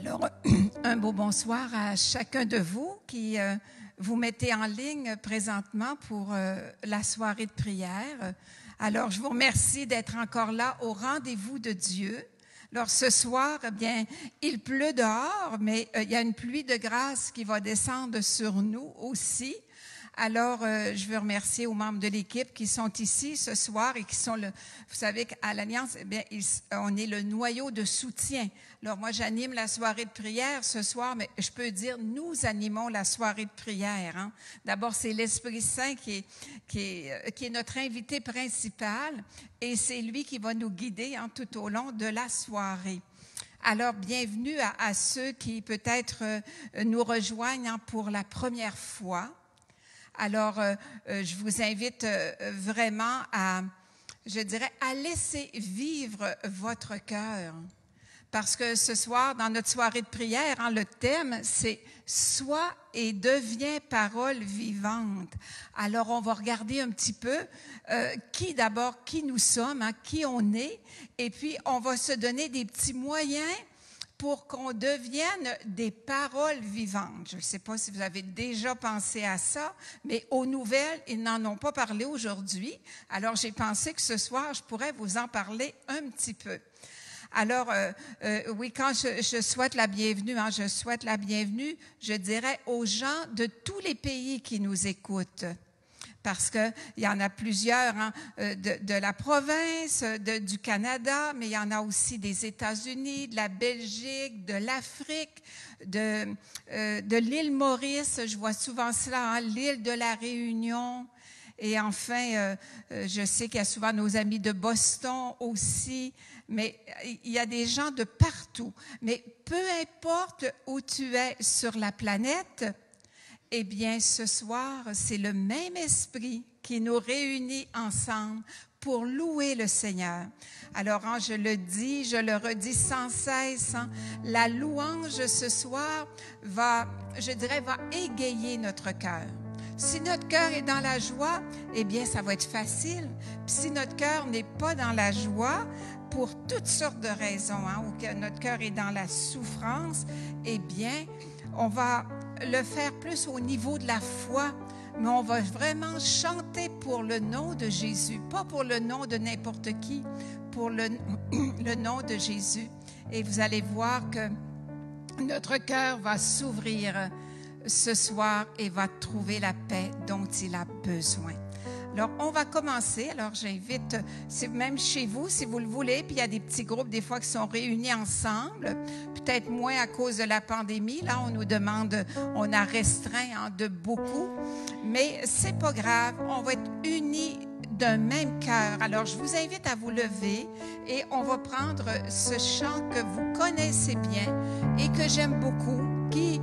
Alors, un beau bonsoir à chacun de vous qui vous mettez en ligne présentement pour la soirée de prière. Alors, je vous remercie d'être encore là au rendez-vous de Dieu. Alors, ce soir, eh bien, il pleut dehors, mais il y a une pluie de grâce qui va descendre sur nous aussi. Alors, je veux remercier aux membres de l'équipe qui sont ici ce soir et qui sont vous savez qu'à l'Alliance, eh bien, on est le noyau de soutien. Alors, moi, j'anime la soirée de prière ce soir, mais je peux dire, nous animons la soirée de prière. Hein. D'abord, c'est l'Esprit Saint qui est notre invité principal et c'est lui qui va nous guider hein, tout au long de la soirée. Alors, bienvenue à ceux qui peut-être nous rejoignent hein, pour la première fois. Alors, je vous invite vraiment à laisser vivre votre cœur. Parce que ce soir, dans notre soirée de prière, hein, le thème, c'est « Sois et deviens parole vivante ». Alors, on va regarder un petit peu qui nous sommes, hein, qui on est, et puis on va se donner des petits moyens pour qu'on devienne des paroles vivantes. Je ne sais pas si vous avez déjà pensé à ça, mais aux nouvelles, ils n'en ont pas parlé aujourd'hui. Alors, j'ai pensé que ce soir, je pourrais vous en parler un petit peu. Alors, oui, quand je souhaite la bienvenue, hein, je dirais aux gens de tous les pays qui nous écoutent. Parce qu'il y en a plusieurs hein, de la province, du Canada, mais il y en a aussi des États-Unis, de la Belgique, de l'Afrique, de l'île Maurice, je vois souvent cela, hein, l'île de la Réunion. Et enfin, je sais qu'il y a souvent nos amis de Boston aussi, mais il y a des gens de partout. Mais peu importe où tu es sur la planète, eh bien, ce soir, c'est le même esprit qui nous réunit ensemble pour louer le Seigneur. Alors, hein, je le dis, je le redis sans cesse, hein, la louange ce soir va égayer notre cœur. Si notre cœur est dans la joie, eh bien, ça va être facile. Puis si notre cœur n'est pas dans la joie, pour toutes sortes de raisons, hein, ou que notre cœur est dans la souffrance, eh bien, on va le faire plus au niveau de la foi, mais on va vraiment chanter pour le nom de Jésus, pas pour le nom de n'importe qui, pour le nom de Jésus. Et vous allez voir que notre cœur va s'ouvrir ce soir et va trouver la paix dont il a besoin. Alors, on va commencer. Alors, j'invite, même chez vous, si vous le voulez, puis il y a des petits groupes, des fois, qui sont réunis ensemble, peut-être moins à cause de la pandémie. Là, on a restreint hein, de beaucoup, mais c'est pas grave, on va être unis d'un même cœur. Alors, je vous invite à vous lever et on va prendre ce chant que vous connaissez bien et que j'aime beaucoup, qui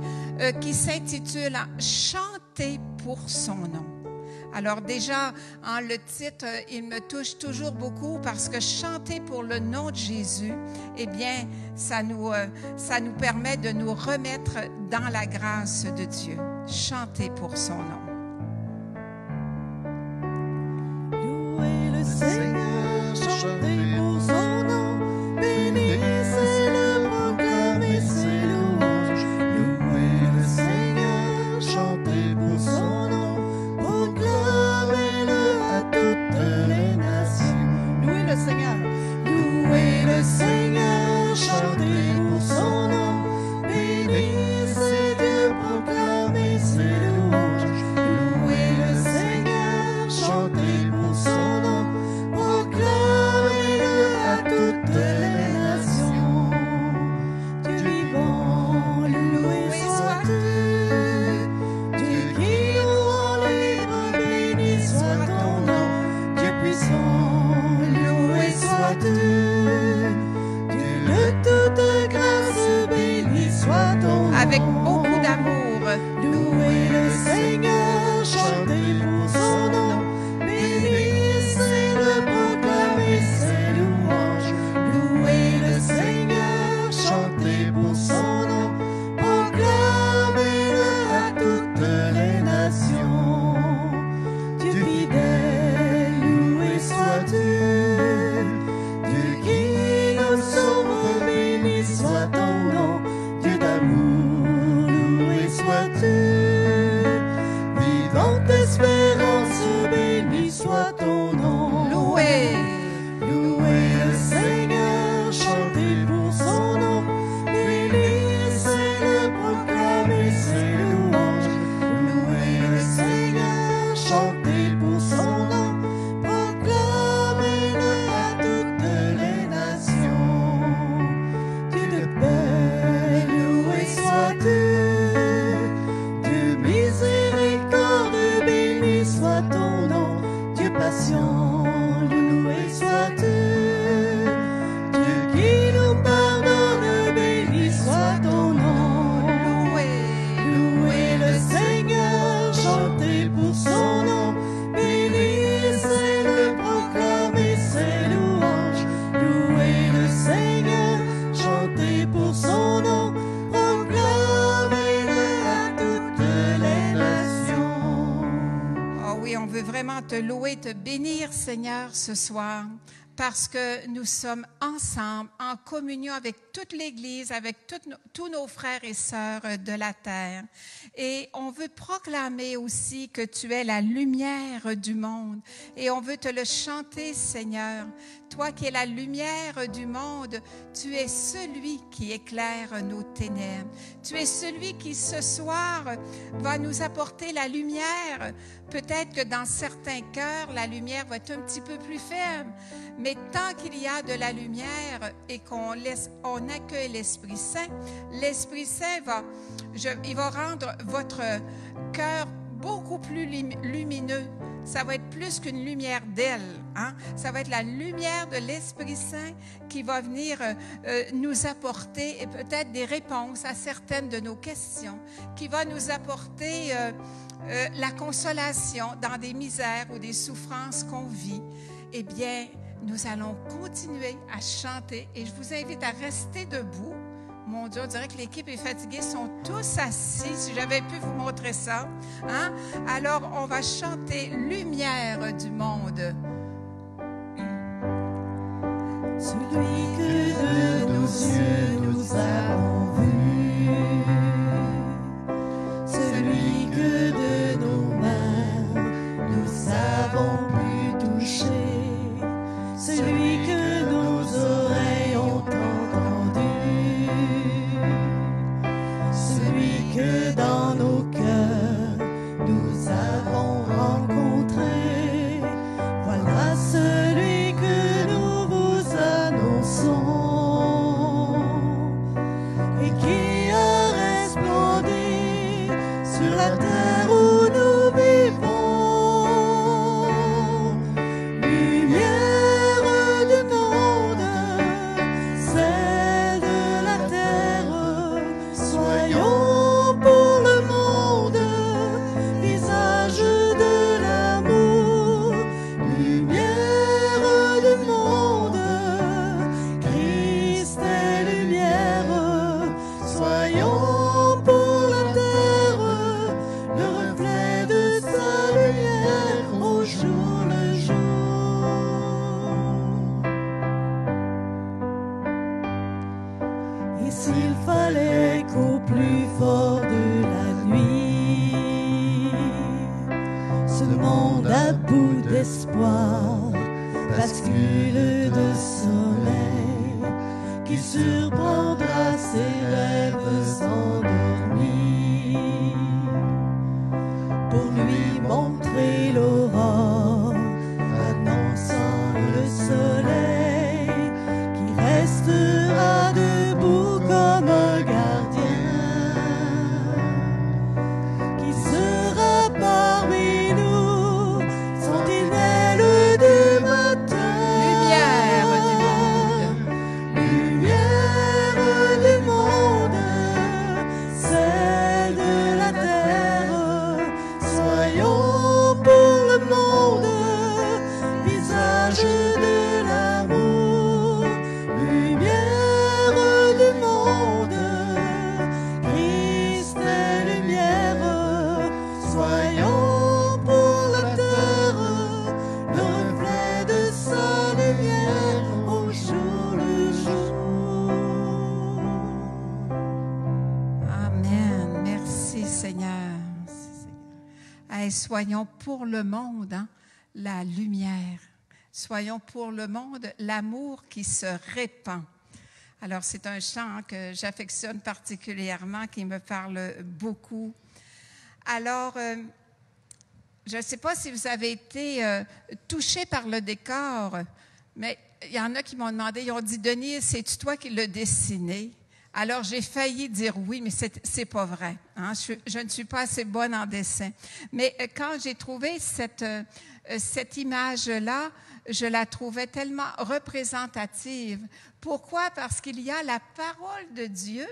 s'intitule « Chanter pour son nom ». Alors déjà, hein, le titre, il me touche toujours beaucoup parce que chanter pour le nom de Jésus, eh bien, ça nous permet de nous remettre dans la grâce de Dieu. Chanter pour son nom. Louez le Seigneur, chantez pour son nom, bénissez-le, proclamez ses louanges. Louez le Seigneur, chantez pour son nom, proclamez-le à toutes les nations. Louez le Seigneur, chantez pour son nom, bénissez Dieu, proclamez ses louanges. Louez le Seigneur, chantez pour son nom, proclamez-le à toutes les nations. Dieu vivant, loué sois-tu, Dieu qui rend libre, béni soit ton nom. Dieu puissant, loué sois-tu, Dieu de toute grâce, béni soit ton nom. Avec beaucoup d'amour, Louez le Seigneur, chantez pour son nom, bénissez-le, proclamez ses louanges. Louez le Seigneur, chantez pour son nom, proclamez-le à toutes les nations. Dieu fidèle, loué sois-tu, Dieu qui nous sauve, béni soit ton nom. Dieu vraiment te louer, te bénir, Seigneur, ce soir, parce que nous sommes ensemble, en communion avec toute l'Église, avec tous nos frères et sœurs de la terre. Et on veut proclamer aussi que tu es la lumière du monde. Et on veut te le chanter, Seigneur. Toi qui es la lumière du monde, tu es celui qui éclaire nos ténèbres. Tu es celui qui, ce soir, va nous apporter la lumière. Peut-être que dans certains cœurs, la lumière va être un petit peu plus faible. Mais tant qu'il y a de la lumière et qu'on accueille l'Esprit Saint il va rendre votre cœur beaucoup plus lumineux. Ça va être plus qu'une lumière d'elle. Hein? Ça va être la lumière de l'Esprit Saint qui va venir nous apporter peut-être des réponses à certaines de nos questions, qui va nous apporter la consolation dans des misères ou des souffrances qu'on vit. Eh bien, nous allons continuer à chanter et je vous invite à rester debout. Mon Dieu, on dirait que l'équipe est fatiguée, ils sont tous assis. Si j'avais pu vous montrer ça. Hein? Alors, on va chanter « Lumière du monde ». Celui que de nos yeux nous avons vu, celui que de nos mains nous avons pu toucher, celui que nos oreilles ont entendu, celui que dans nos cœurs nous avons rencontré, voilà celui que nous vous annonçons et qui a resplendi sur la terre où nous vivons. Lumière du monde, celle de la terre, soyons pour le monde visage de l'amour. Lumière du monde, Christ est lumière, soyons pour la terre le reflet de sa lumière au jour le jour. Et s'il fallait qu'au plus fort de la nuit, ce monde à bout d'espoir bascule de sommeil, qui surprendra ses rêves endormis, pour lui montrer l'aurore, annonçant le soleil, qui restera debout comme un gardien, qui sera parmi nous, sentinelle du matin. Lumière du monde. Lumière du monde, celle de la terre, soyons pour le monde visage de l'amour. Lumière du monde, Christ est lumière, soyons pour la terre le reflet de sa lumière au jour le jour. Amen. Merci, Seigneur. Hey, soyons pour le monde, hein, la lumière. Soyons pour le monde l'amour qui se répand. Alors, c'est un chant que j'affectionne particulièrement, qui me parle beaucoup. Alors, je ne sais pas si vous avez été touchés par le décor, mais il y en a qui m'ont demandé, ils ont dit, Denise, c'est-tu toi qui l'as dessiné? Alors, j'ai failli dire oui, mais c'est pas vrai. Hein? Je ne suis pas assez bonne en dessin. Mais quand j'ai trouvé cette image-là, je la trouvais tellement représentative. Pourquoi? Parce qu'il y a la parole de Dieu.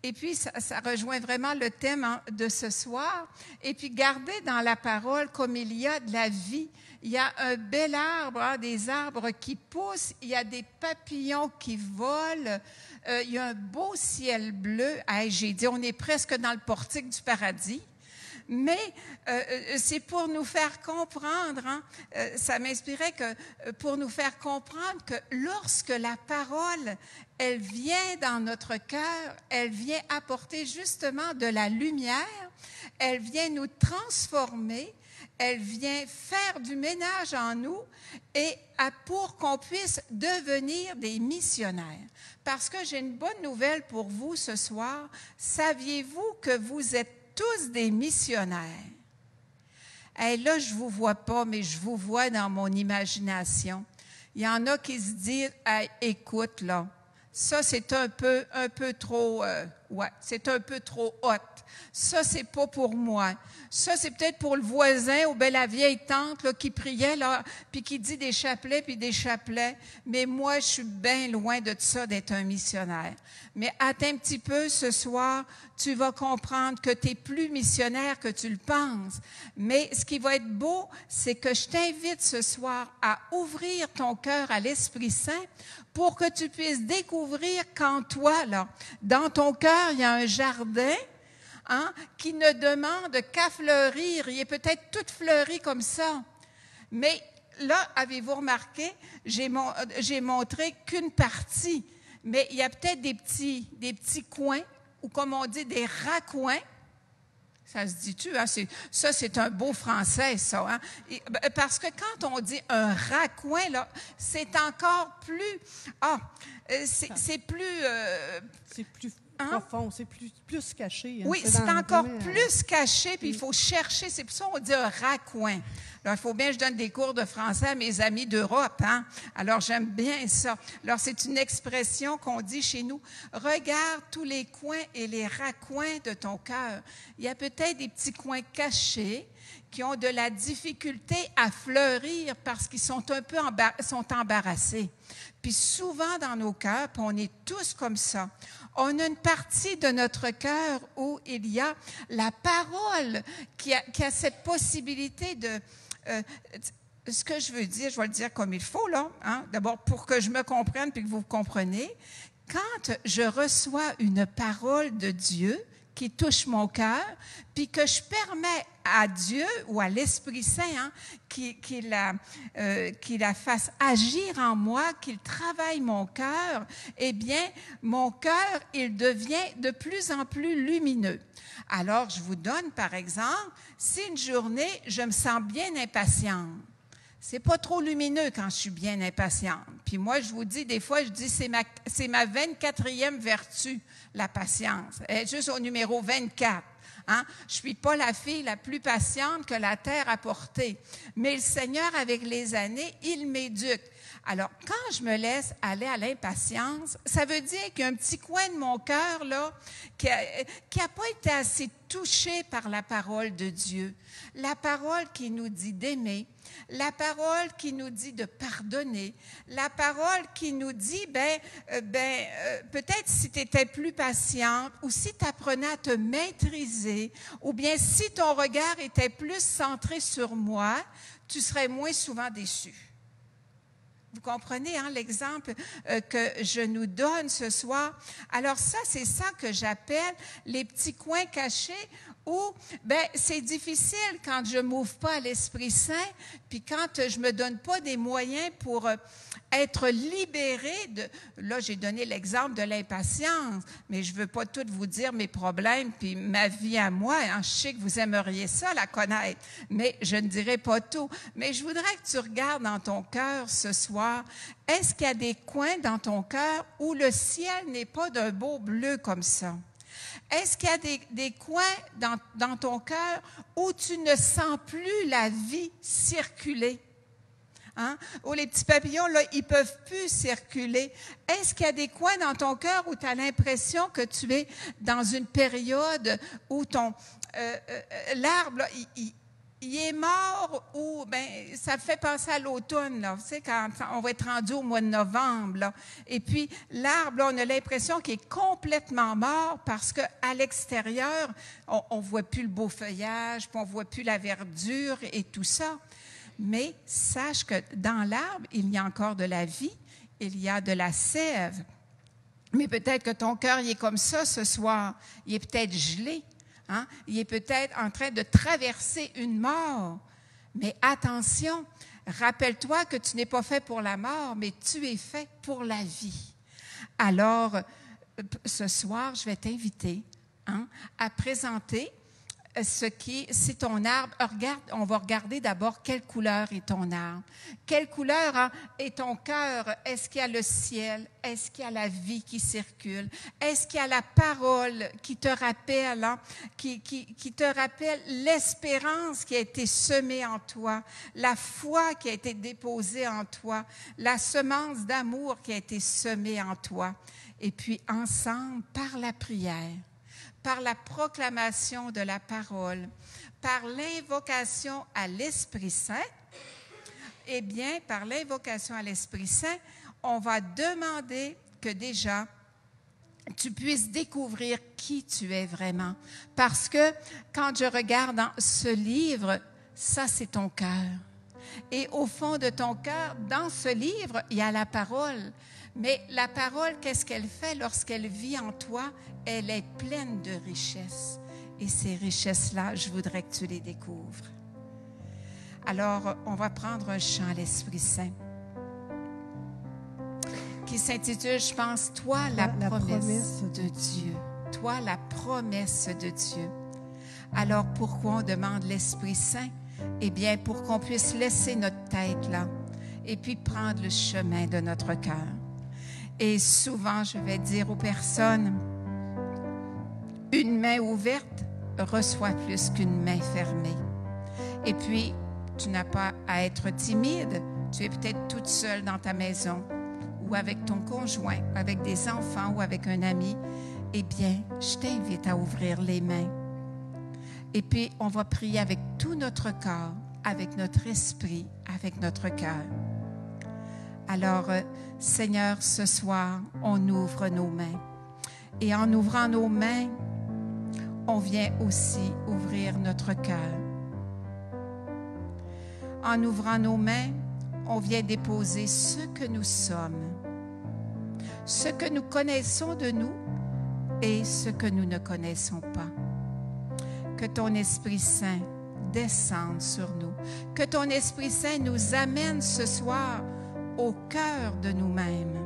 Et puis, ça rejoint vraiment le thème de ce soir. Et puis, gardez dans la parole comme il y a de la vie. Il y a un bel arbre, hein, des arbres qui poussent, il y a des papillons qui volent, il y a un beau ciel bleu. Hey, j'ai dit, on est presque dans le portique du paradis. mais c'est pour nous faire comprendre, hein, ça m'inspirait que pour nous faire comprendre que lorsque la parole, elle vient dans notre cœur, elle vient apporter justement de la lumière, elle vient nous transformer, elle vient faire du ménage en nous et pour qu'on puisse devenir des missionnaires. Parce que j'ai une bonne nouvelle pour vous ce soir. Saviez-vous que vous êtes tous des missionnaires? Et là, je ne vous vois pas, mais je vous vois dans mon imagination. Il y en a qui se disent hey, « Écoute, là, ça, c'est un peu trop, c'est un peu trop hot. Ça, c'est pas pour moi. Ça, c'est peut-être pour le voisin ou bien la vieille tante là, qui priait, là, puis qui dit des chapelets puis des chapelets. Mais moi, je suis bien loin de ça, d'être un missionnaire. Mais attends un petit peu ce soir, tu vas comprendre que tu es plus missionnaire que tu le penses. Mais ce qui va être beau, c'est que je t'invite ce soir à ouvrir ton cœur à l'Esprit Saint pour que tu puisses découvrir qu'en toi, là, dans ton cœur, il y a un jardin, hein, qui ne demande qu'à fleurir. Il est peut-être tout fleuri comme ça. Mais là, avez-vous remarqué, j'ai montré qu'une partie. Mais il y a peut-être des petits coins, ou comme on dit, des raccoins. Ça se dit-tu, hein? Ça, c'est un beau français, ça. Hein? Parce que quand on dit un raccoin, là, c'est encore plus... c'est plus... c'est plus profond, c'est plus caché. Hein? Oui, c'est encore plus caché, puis il faut chercher. C'est pour ça qu'on dit un raccoin. Alors, il faut bien que je donne des cours de français à mes amis d'Europe. Hein? Alors, j'aime bien ça. Alors, c'est une expression qu'on dit chez nous. Regarde tous les coins et les raccoins de ton cœur. Il y a peut-être des petits coins cachés qui ont de la difficulté à fleurir parce qu'ils sont un peu embarrassés. Puis souvent dans nos cœurs, puis on est tous comme ça, on a une partie de notre cœur où il y a la parole qui a cette possibilité de... ce que je veux dire, je vais le dire comme il faut, là. Hein? D'abord, pour que je me comprenne puis que vous compreniez. Quand je reçois une parole de Dieu qui touche mon cœur, puis que je permets à Dieu ou à l'Esprit Saint hein, qu'il la fasse agir en moi, qu'il travaille mon cœur, eh bien, mon cœur, il devient de plus en plus lumineux. Alors, je vous donne, par exemple, si une journée, je me sens bien impatiente, c'est pas trop lumineux quand je suis bien impatiente. Puis moi, je vous dis, des fois, je dis, c'est ma 24e vertu, la patience. Elle est juste au numéro 24. Hein? Je suis pas la fille la plus patiente que la terre a portée. Mais le Seigneur, avec les années, il m'éduque. Alors, quand je me laisse aller à l'impatience, ça veut dire qu'il y a un petit coin de mon cœur, là, qui a pas été assez touché par la parole de Dieu. La parole qui nous dit d'aimer, la parole qui nous dit de pardonner, la parole qui nous dit, peut-être si tu étais plus patiente ou si tu apprenais à te maîtriser ou bien si ton regard était plus centré sur moi, tu serais moins souvent déçu. Vous comprenez hein, l'exemple que je nous donne ce soir? Alors ça, c'est ça que j'appelle les petits coins cachés où c'est difficile quand je ne m'ouvre pas à l'Esprit Saint, puis quand je ne me donne pas des moyens pour être libérée de... Là, j'ai donné l'exemple de l'impatience, mais je ne veux pas tout vous dire mes problèmes, puis ma vie à moi. Hein, je sais que vous aimeriez ça, la connaître, mais je ne dirai pas tout. Mais je voudrais que tu regardes dans ton cœur ce soir. Est-ce qu'il y a des coins dans ton cœur où le ciel n'est pas d'un beau bleu comme ça? Est-ce qu'il y a des coins dans ton cœur où tu ne sens plus la vie circuler? Hein? Où les petits papillons, là, ils peuvent plus circuler. Est-ce qu'il y a des coins dans ton cœur où tu as l'impression que tu es dans une période où l'arbre, là, il est mort ou ça fait penser à l'automne, là, tu sais, quand on va être rendu au mois de novembre, là. Et puis l'arbre, là, on a l'impression qu'il est complètement mort parce qu'à l'extérieur, on voit plus le beau feuillage, puis on voit plus la verdure et tout ça. Mais sache que dans l'arbre, il y a encore de la vie, il y a de la sève. Mais peut-être que ton cœur, il est comme ça ce soir, il est peut-être gelé. Hein? Il est peut-être en train de traverser une mort. Mais attention, rappelle-toi que tu n'es pas fait pour la mort, mais tu es fait pour la vie. Alors, ce soir, je vais t'inviter à présenter c'est ton arbre. Regarde, on va regarder d'abord quelle couleur est ton arbre. Quelle couleur est ton cœur? Est-ce qu'il y a le ciel? Est-ce qu'il y a la vie qui circule? Est-ce qu'il y a la parole qui te rappelle, qui te rappelle l'espérance qui a été semée en toi, la foi qui a été déposée en toi, la semence d'amour qui a été semée en toi? Et puis ensemble, par la prière, par la proclamation de la parole, par l'invocation à l'Esprit Saint, eh bien, par l'invocation à l'Esprit Saint, on va demander que déjà, tu puisses découvrir qui tu es vraiment. Parce que quand je regarde dans ce livre, ça, c'est ton cœur. Et au fond de ton cœur, dans ce livre, il y a la parole. Mais la parole, qu'est-ce qu'elle fait lorsqu'elle vit en toi? Elle est pleine de richesses. Et ces richesses-là, je voudrais que tu les découvres. Alors, on va prendre un chant à l'Esprit Saint qui s'intitule, je pense, « Toi, la promesse de Dieu ». « Toi, la promesse de Dieu ». Alors, pourquoi on demande l'Esprit Saint? Eh bien, pour qu'on puisse laisser notre tête là et puis prendre le chemin de notre cœur. Et souvent, je vais dire aux personnes, une main ouverte reçoit plus qu'une main fermée. Et puis, tu n'as pas à être timide. Tu es peut-être toute seule dans ta maison ou avec ton conjoint, avec des enfants ou avec un ami. Eh bien, je t'invite à ouvrir les mains. Et puis, on va prier avec tout notre corps, avec notre esprit, avec notre cœur. Alors, Seigneur, ce soir, on ouvre nos mains. Et en ouvrant nos mains, on vient aussi ouvrir notre cœur. En ouvrant nos mains, on vient déposer ce que nous sommes, ce que nous connaissons de nous et ce que nous ne connaissons pas. Que ton Esprit Saint descende sur nous. Que ton Esprit Saint nous amène ce soir au cœur de nous-mêmes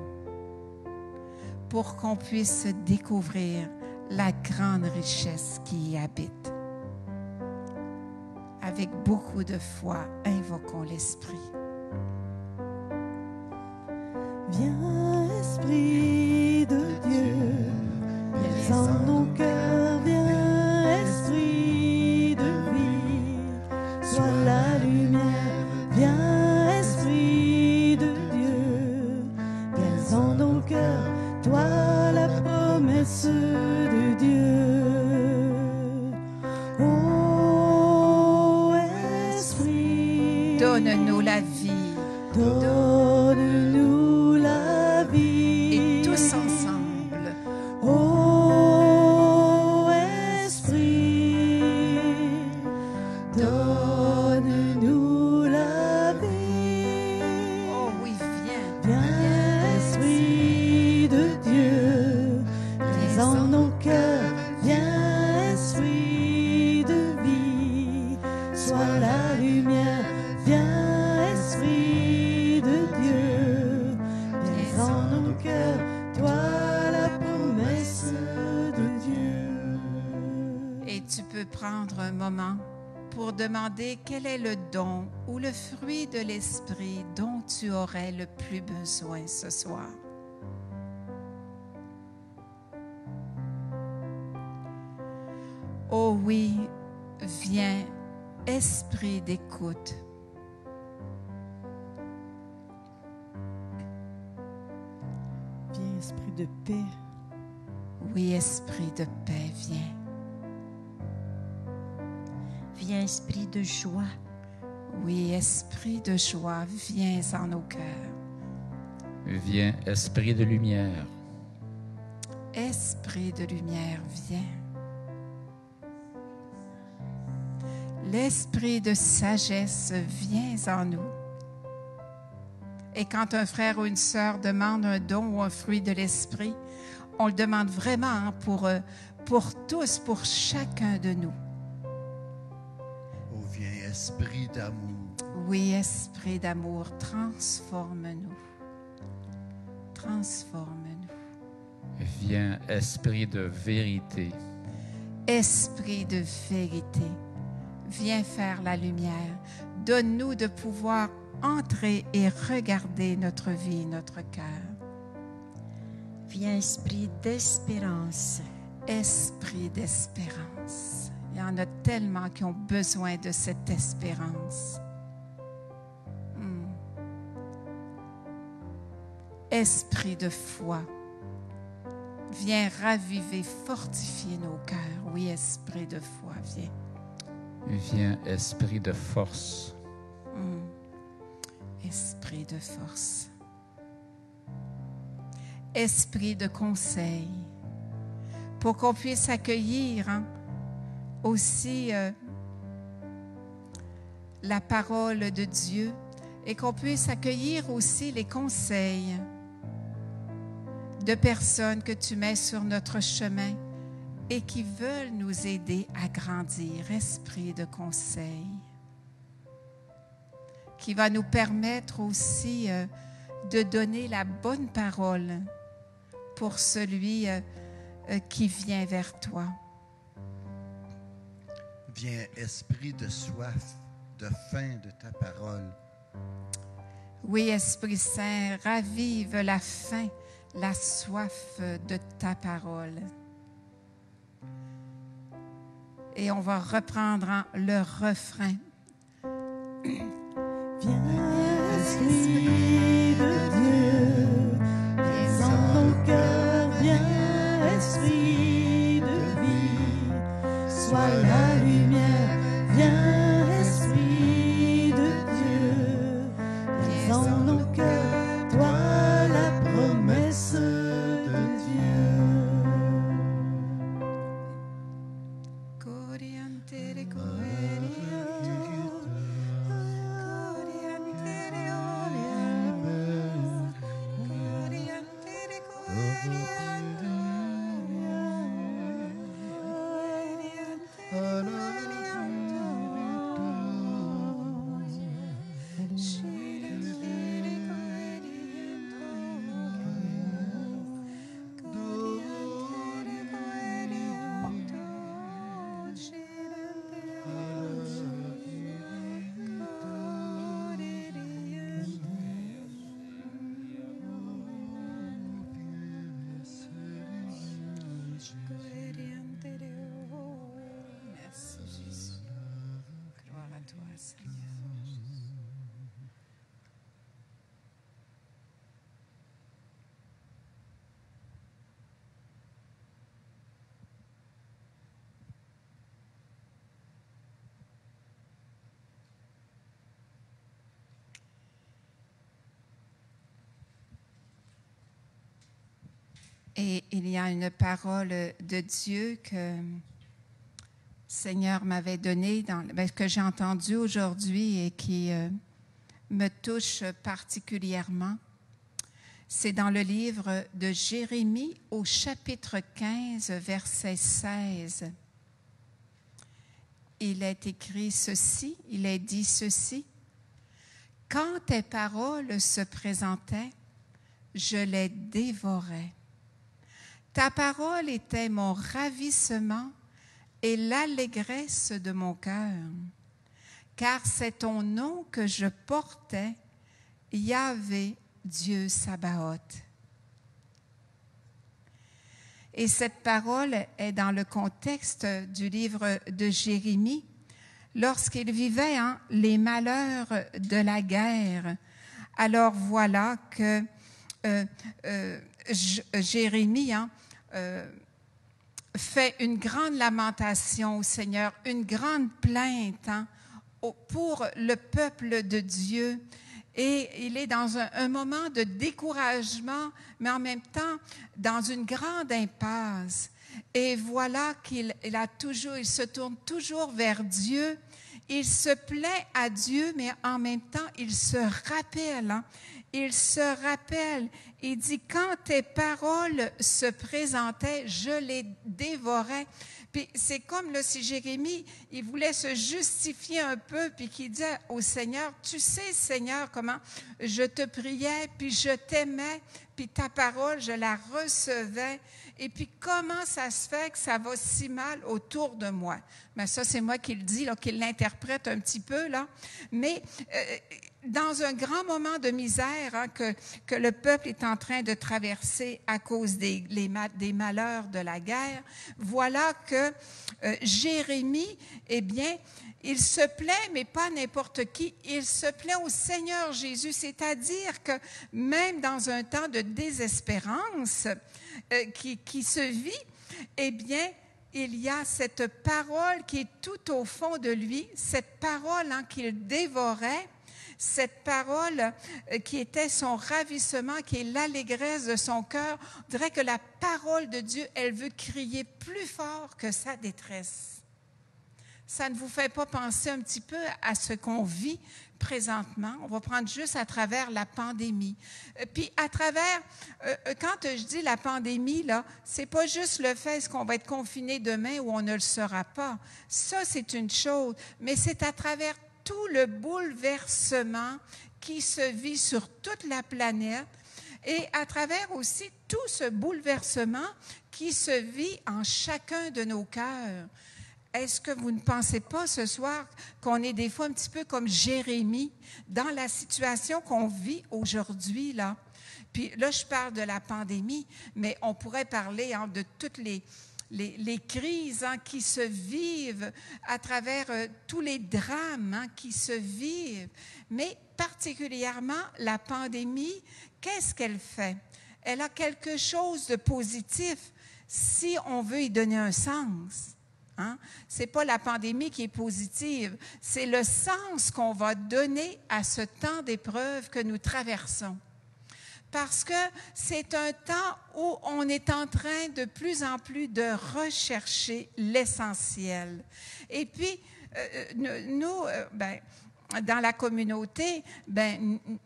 pour qu'on puisse découvrir la grande richesse qui y habite. Avec beaucoup de foi, invoquons l'Esprit. Viens, Esprit de Dieu, viens en nos cœurs, viens, Esprit de vie, sois la lumière, viens, Esprit de Dieu, viens en nos cœurs, toi la promesse de Dieu. Oh, Esprit, donne-nous la vie. Donne-nous la vie. Et tous ensemble. Oh, Esprit, donne-nous la vie. Oh oui, viens. Viens, Esprit de Dieu, viens en nos cœurs, viens, Esprit de vie, sois la lumière, viens, Esprit de Dieu, viens en nos cœurs, toi la promesse de Dieu. Et tu peux prendre un moment pour demander quel est le don ou le fruit de l'Esprit dont tu aurais le plus besoin ce soir. Oh oui, viens, Esprit d'écoute. Viens, Esprit de paix. Oui, Esprit de paix, viens. Viens, Esprit de joie. Oui, Esprit de joie, viens en nos cœurs. Viens, Esprit de lumière. Esprit de lumière, viens. L'Esprit de sagesse, viens en nous. Et quand un frère ou une sœur demande un don ou un fruit de l'Esprit, on le demande vraiment pour tous, pour chacun de nous. Oh, viens, esprit d'amour. Oui, esprit d'amour, transforme-nous. Transforme-nous. Viens, esprit de vérité. Esprit de vérité, viens faire la lumière. Donne-nous de pouvoir entrer et regarder notre vie, notre cœur. Viens, esprit d'espérance. Esprit d'espérance. Il y en a tellement qui ont besoin de cette espérance. Esprit de foi, viens raviver, fortifier nos cœurs. Oui, esprit de foi, viens. Viens, esprit de force. Esprit de force. Esprit de conseil, pour qu'on puisse accueillir aussi la parole de Dieu et qu'on puisse accueillir aussi les conseils de personnes que tu mets sur notre chemin et qui veulent nous aider à grandir. Esprit de conseil, qui va nous permettre aussi de donner la bonne parole pour celui qui vient vers toi. Viens, esprit de soif, de faim de ta parole. Oui, Esprit Saint, ravive la faim, la soif de ta parole. Et on va reprendre le refrain. Viens, esprit de Dieu, viens en nos cœurs, viens, esprit de vie, sois la lumière, viens, esprit de Dieu, viens en nos cœurs, toi la promesse de Dieu. Et il y a une parole de Dieu que le Seigneur m'avait donnée, que j'ai entendue aujourd'hui et qui me touche particulièrement. C'est dans le livre de Jérémie au chapitre 15, verset 16. Il est écrit ceci, il est dit ceci. « Quand tes paroles se présentaient, je les dévorais. Ta parole était mon ravissement et l'allégresse de mon cœur, car c'est ton nom que je portais, Yahvé, Dieu Sabaoth. » Et cette parole est dans le contexte du livre de Jérémie, lorsqu'il vivait les malheurs de la guerre. Alors voilà que Jérémie fait une grande lamentation au Seigneur, une grande plainte pour le peuple de Dieu. Et il est dans un moment de découragement, mais en même temps dans une grande impasse. Et voilà qu'il se tourne toujours vers Dieu. Il se plaint à Dieu, mais en même temps, il se rappelle il se rappelle, il dit, quand tes paroles se présentaient, je les dévorais. Puis c'est comme là, si Jérémie, il voulait se justifier un peu, puis qu'il disait au Seigneur, tu sais, Seigneur, comment je te priais, puis je t'aimais, puis ta parole, je la recevais. Et puis, comment ça se fait que ça va si mal autour de moi? Mais ça, c'est moi qui le dis, là, qui l'interprète un petit peu, là. Mais dans un grand moment de misère hein, que le peuple est en train de traverser à cause des malheurs de la guerre, voilà que Jérémie, eh bien, il se plaît, mais pas n'importe qui, il se plaît au Seigneur Jésus, c'est-à-dire que même dans un temps de désespérance qui se vit, eh bien, il y a cette parole qui est tout au fond de lui, cette parole hein, qu'il dévorait, cette parole qui était son ravissement, qui est l'allégresse de son cœur. On dirait que la parole de Dieu, elle veut crier plus fort que sa détresse. Ça ne vous fait pas penser un petit peu à ce qu'on vit présentement? On va prendre juste à travers la pandémie. Puis à travers, quand je dis la pandémie, là, c'est pas juste le fait qu'on va être confiné demain ou on ne le sera pas. Ça, c'est une chose, mais c'est à travers tout le bouleversement qui se vit sur toute la planète et à travers aussi tout ce bouleversement qui se vit en chacun de nos cœurs. Est-ce que vous ne pensez pas ce soir qu'on est des fois un petit peu comme Jérémie dans la situation qu'on vit aujourd'hui, là? Puis là, je parle de la pandémie, mais on pourrait parler hein, de toutes les crises hein, qui se vivent à travers tous les drames hein, qui se vivent. Mais particulièrement, la pandémie, qu'est-ce qu'elle fait? Elle a quelque chose de positif si on veut y donner un sens. Hein? Ce n'est pas la pandémie qui est positive, c'est le sens qu'on va donner à ce temps d'épreuve que nous traversons. Parce que c'est un temps où on est en train de plus en plus de rechercher l'essentiel. Et puis, nous, dans la communauté,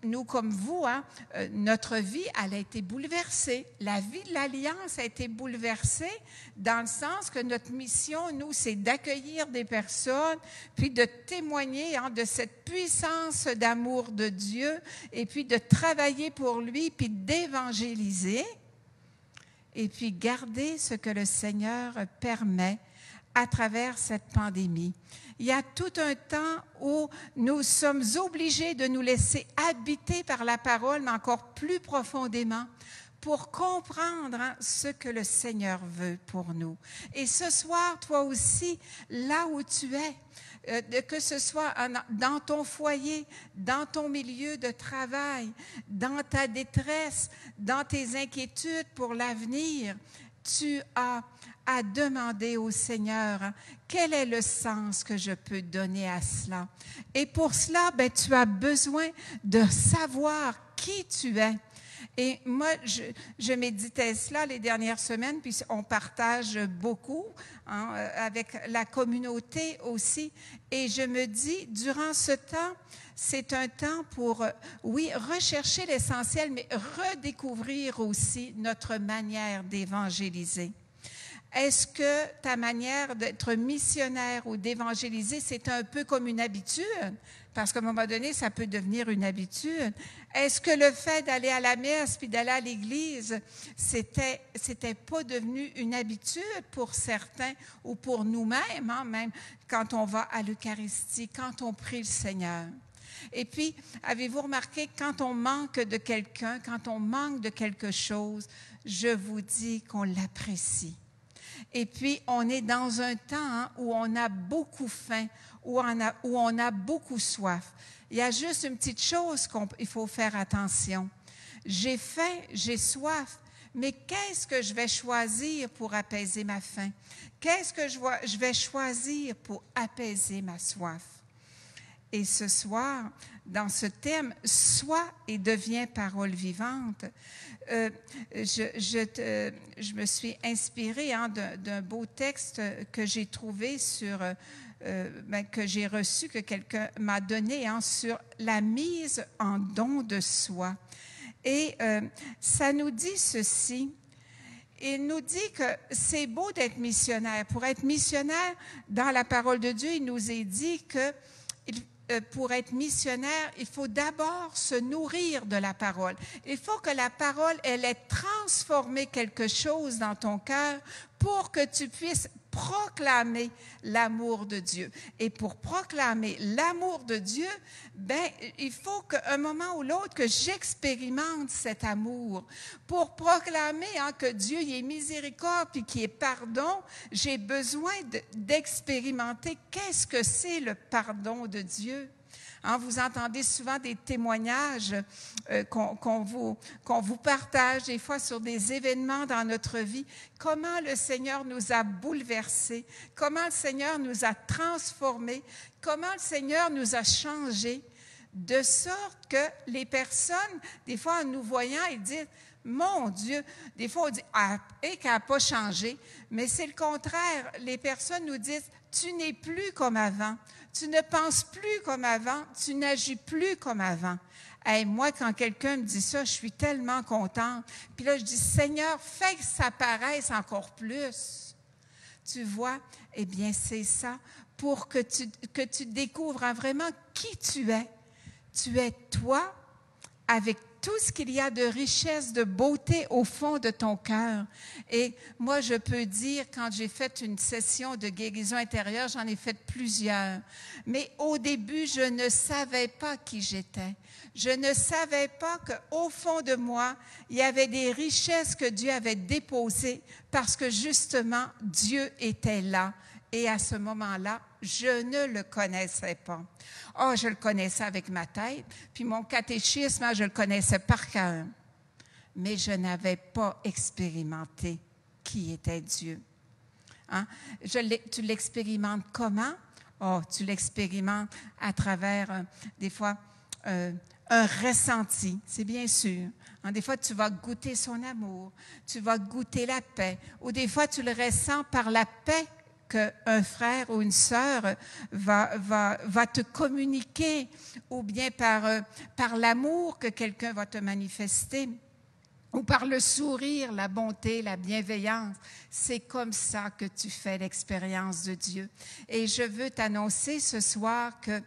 nous comme vous, hein, notre vie, elle a été bouleversée. La vie de l'Alliance a été bouleversée dans le sens que notre mission, nous, c'est d'accueillir des personnes, puis de témoigner hein, de cette puissance d'amour de Dieu, et puis de travailler pour lui, puis d'évangéliser, et puis garder ce que le Seigneur permet à travers cette pandémie. Il y a tout un temps où nous sommes obligés de nous laisser habiter par la parole, mais encore plus profondément, pour comprendre hein, ce que le Seigneur veut pour nous. Et ce soir, toi aussi, là où tu es, que ce soit dans ton foyer, dans ton milieu de travail, dans ta détresse, dans tes inquiétudes pour l'avenir, tu as à demander au Seigneur quel est le sens que je peux donner à cela. Et pour cela, tu as besoin de savoir qui tu es. Et moi, je méditais cela les dernières semaines, puis on partage beaucoup hein, avec la communauté aussi. Et je me dis, durant ce temps, c'est un temps pour, oui, rechercher l'essentiel, mais redécouvrir aussi notre manière d'évangéliser. Est-ce que ta manière d'être missionnaire ou d'évangéliser, c'est un peu comme une habitude? Parce qu'à un moment donné, ça peut devenir une habitude. Est-ce que le fait d'aller à la messe puis d'aller à l'église, c'était pas devenu une habitude pour certains ou pour nous-mêmes, hein, même quand on va à l'Eucharistie, quand on prie le Seigneur? Et puis, avez-vous remarqué, quand on manque de quelqu'un, quand on manque de quelque chose, je vous dis qu'on l'apprécie. Et puis, on est dans un temps hein, où on a beaucoup faim, où on a beaucoup soif. Il y a juste une petite chose qu'il faut faire attention. J'ai faim, j'ai soif, mais qu'est-ce que je vais choisir pour apaiser ma faim? Qu'est-ce que je vais choisir pour apaiser ma soif? Et ce soir, dans ce thème « Sois et deviens parole vivante », je me suis inspirée d'un beau texte que j'ai trouvé que j'ai reçu, que quelqu'un m'a donné sur la mise en don de soi. Et ça nous dit ceci. Il nous dit que c'est beau d'être missionnaire. Pour être missionnaire, dans la parole de Dieu, il nous est dit que pour être missionnaire, il faut d'abord se nourrir de la parole. Il faut que la parole, elle ait transformé quelque chose dans ton cœur pour que tu puisses proclamer l'amour de Dieu. Et pour proclamer l'amour de Dieu, il faut qu'à un moment ou l'autre que j'expérimente cet amour. Pour proclamer que Dieu il est miséricorde et qu'il est pardon, j'ai besoin d'expérimenter qu'est-ce que c'est le pardon de Dieu. Vous entendez souvent des témoignages qu'on vous partage des fois sur des événements dans notre vie, comment le Seigneur nous a bouleversés, comment le Seigneur nous a transformés, comment le Seigneur nous a changés, de sorte que les personnes, des fois en nous voyant, ils disent « Mon Dieu », des fois on dit « qu'elle n'a pas changé », mais c'est le contraire. Les personnes nous disent « Tu n'es plus comme avant ». Tu ne penses plus comme avant, tu n'agis plus comme avant. Hey, moi, quand quelqu'un me dit ça, je suis tellement contente. Puis là, je dis, Seigneur, fais que ça paraisse encore plus. Tu vois? Eh bien, c'est ça, pour que tu découvres vraiment qui tu es. Tu es toi, avec tout ce qu'il y a de richesse, de beauté au fond de ton cœur. Et moi, je peux dire, quand j'ai fait une session de guérison intérieure, j'en ai fait plusieurs. Mais au début, je ne savais pas qui j'étais. Je ne savais pas qu'au fond de moi, il y avait des richesses que Dieu avait déposées parce que justement, Dieu était là. Et à ce moment-là, je ne le connaissais pas. Oh, je le connaissais avec ma tête, puis mon catéchisme, je le connaissais par cœur. Mais je n'avais pas expérimenté qui était Dieu. Tu l'expérimentes comment? Oh, tu l'expérimentes à travers, des fois, un ressenti, c'est bien sûr. Des fois, tu vas goûter son amour, tu vas goûter la paix, ou des fois, tu le ressens par la paix qu'un frère ou une sœur va te communiquer, ou bien par l'amour que quelqu'un va te manifester, ou par le sourire, la bonté, la bienveillance. C'est comme ça que tu fais l'expérience de Dieu. Et je veux t'annoncer ce soir que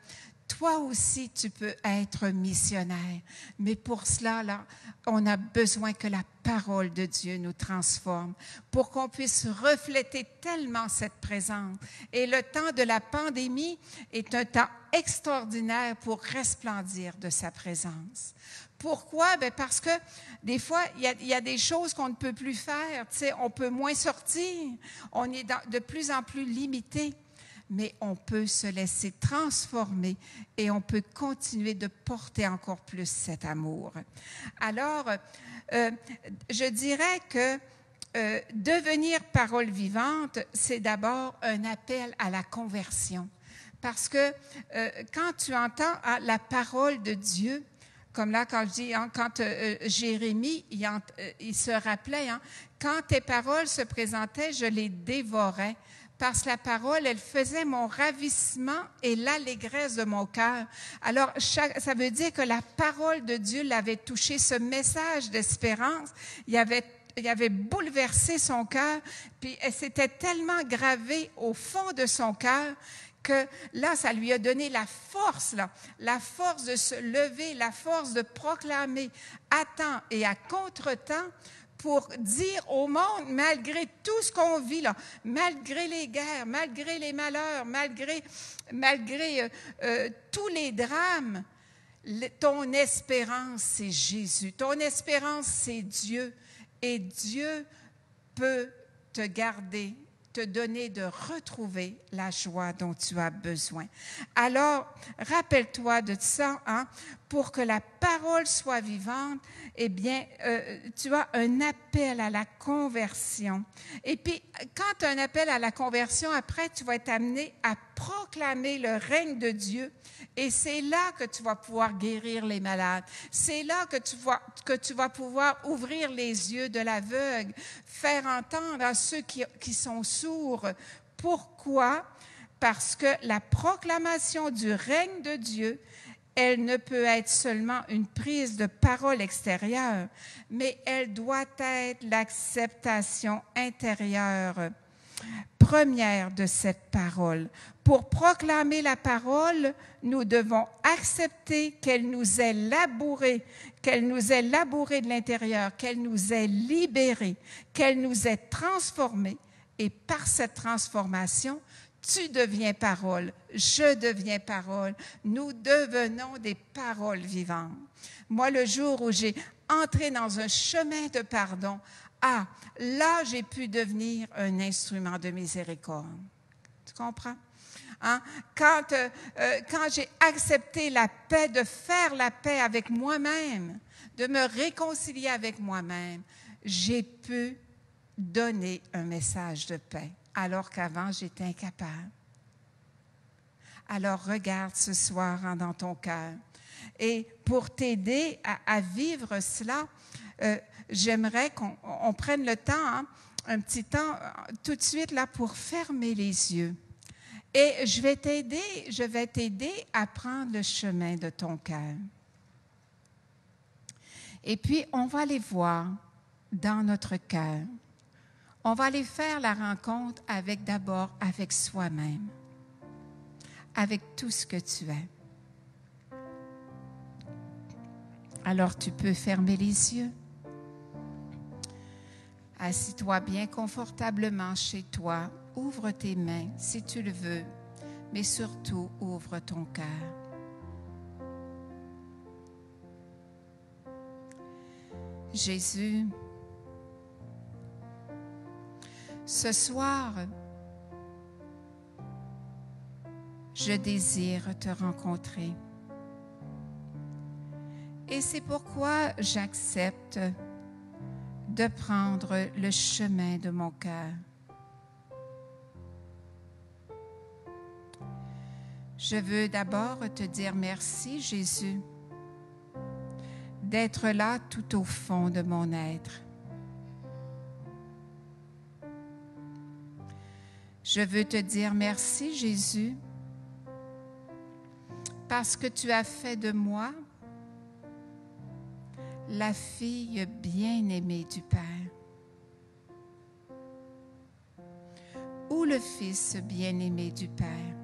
toi aussi, tu peux être missionnaire. Mais pour cela, là, on a besoin que la parole de Dieu nous transforme pour qu'on puisse refléter tellement cette présence. Et le temps de la pandémie est un temps extraordinaire pour resplendir de sa présence. Pourquoi? Parce que des fois, il y a des choses qu'on ne peut plus faire. Tu sais, on peut moins sortir. On est de plus en plus limité. Mais on peut se laisser transformer et on peut continuer de porter encore plus cet amour. Alors, je dirais que devenir parole vivante, c'est d'abord un appel à la conversion. Parce que quand tu entends la parole de Dieu, comme là, quand je dis, quand Jérémie, il se rappelait, quand tes paroles se présentaient, je les dévorais. Parce que la parole, elle faisait mon ravissement et l'allégresse de mon cœur. Alors, ça veut dire que la parole de Dieu l'avait touché, ce message d'espérance, il avait bouleversé son cœur, puis elle s'était tellement gravée au fond de son cœur que là, ça lui a donné la force de se lever, la force de proclamer à temps et à contre-temps, pour dire au monde, malgré tout ce qu'on vit là, malgré les guerres, malgré les malheurs, malgré tous les drames, ton espérance, c'est Jésus. Ton espérance, c'est Dieu. Et Dieu peut te garder, te donner de retrouver la joie dont tu as besoin. Alors, rappelle-toi de ça, pour que la parole soit vivante, eh bien, tu as un appel à la conversion. Et puis, quand tu as un appel à la conversion, après, tu vas être amené à proclamer le règne de Dieu. Et c'est là que tu vas pouvoir guérir les malades. C'est là que tu vas pouvoir ouvrir les yeux de l'aveugle, faire entendre à ceux qui sont sourds. Pourquoi? Parce que la proclamation du règne de Dieu, elle ne peut être seulement une prise de parole extérieure, mais elle doit être l'acceptation intérieure première de cette parole. Pour proclamer la parole, nous devons accepter qu'elle nous est labourée de l'intérieur, qu'elle nous est libérée, qu'elle nous est transformée. Et par cette transformation, tu deviens parole, je deviens parole, nous devenons des paroles vivantes. Moi, le jour où j'ai entré dans un chemin de pardon, là, j'ai pu devenir un instrument de miséricorde. Tu comprends? Hein? Quand j'ai accepté la paix, de faire la paix avec moi-même, de me réconcilier avec moi-même, j'ai pu donner un message de paix, alors qu'avant, j'étais incapable. Alors, regarde ce soir dans ton cœur. Et pour t'aider à vivre cela, j'aimerais qu'on prenne le temps, un petit temps, tout de suite là, pour fermer les yeux. Et je vais t'aider à prendre le chemin de ton cœur. Et puis, on va aller voir dans notre cœur. On va aller faire la rencontre d'abord avec soi-même, avec tout ce que tu es. Alors, tu peux fermer les yeux. Assis-toi bien confortablement chez toi. Ouvre tes mains si tu le veux, mais surtout ouvre ton cœur. Jésus, ce soir, je désire te rencontrer. Et c'est pourquoi j'accepte de prendre le chemin de mon cœur. Je veux d'abord te dire merci, Jésus, d'être là tout au fond de mon être. Je veux te dire merci, Jésus, parce que tu as fait de moi la fille bien-aimée du Père, ou le Fils bien-aimé du Père.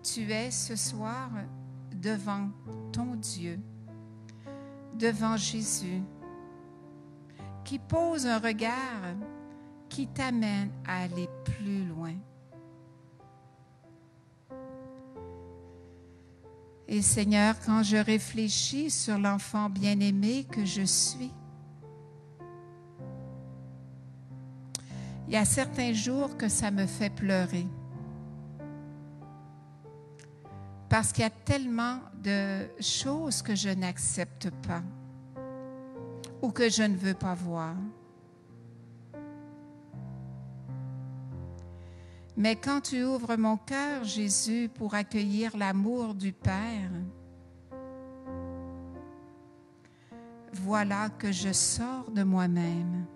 Tu es ce soir devant ton Dieu, devant Jésus, qui pose un regard qui t'amène à aller plus loin. Et Seigneur, quand je réfléchis sur l'enfant bien-aimé que je suis, il y a certains jours que ça me fait pleurer. Parce qu'il y a tellement de choses que je n'accepte pas ou que je ne veux pas voir. Mais quand tu ouvres mon cœur, Jésus, pour accueillir l'amour du Père, voilà que je sors de moi-même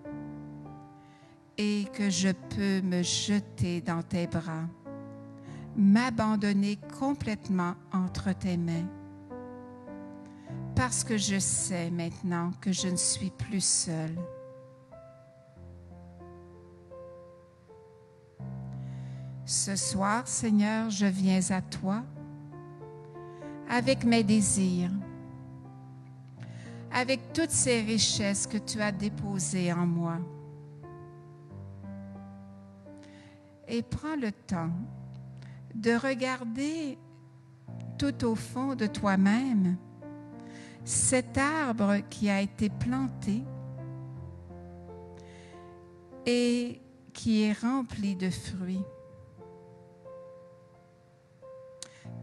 et que je peux me jeter dans tes bras, m'abandonner complètement entre tes mains, parce que je sais maintenant que je ne suis plus seule. Ce soir, Seigneur, je viens à toi avec mes désirs, avec toutes ces richesses que tu as déposées en moi. Et prends le temps de regarder tout au fond de toi-même cet arbre qui a été planté et qui est rempli de fruits.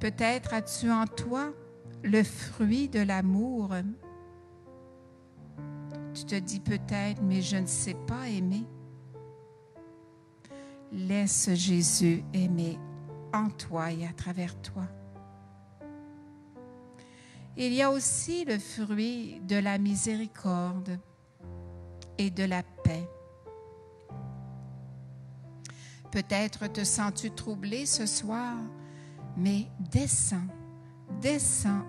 Peut-être as-tu en toi le fruit de l'amour. Tu te dis peut-être, mais je ne sais pas aimer. Laisse Jésus aimer en toi et à travers toi. Il y a aussi le fruit de la miséricorde et de la paix. Peut-être te sens-tu troublé ce soir, mais descends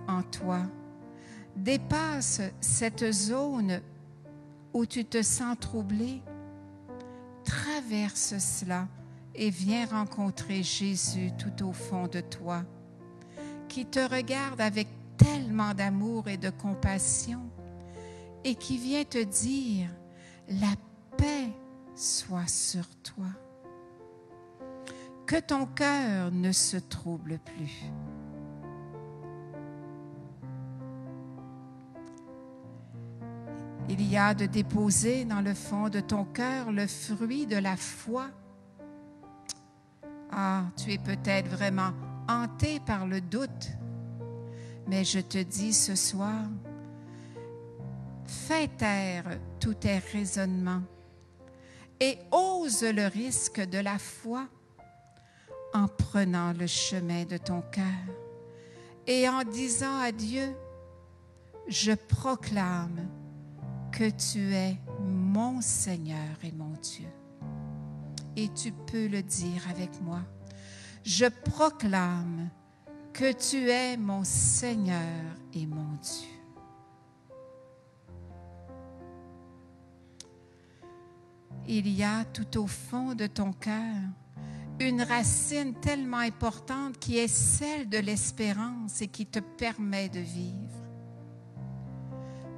en toi. Dépasse cette zone où tu te sens troublé. Traverse cela et viens rencontrer Jésus tout au fond de toi, qui te regarde avec tellement d'amour et de compassion et qui vient te dire, la paix soit sur toi. Que ton cœur ne se trouble plus. Il y a de déposer dans le fond de ton cœur le fruit de la foi. Ah, tu es peut-être vraiment hanté par le doute, mais je te dis ce soir, fais taire tous tes raisonnements et ose le risque de la foi en prenant le chemin de ton cœur et en disant à Dieu, je proclame que tu es mon Seigneur et mon Dieu. Et tu peux le dire avec moi. Je proclame que tu es mon Seigneur et mon Dieu. Il y a tout au fond de ton cœur une racine tellement importante qui est celle de l'espérance et qui te permet de vivre.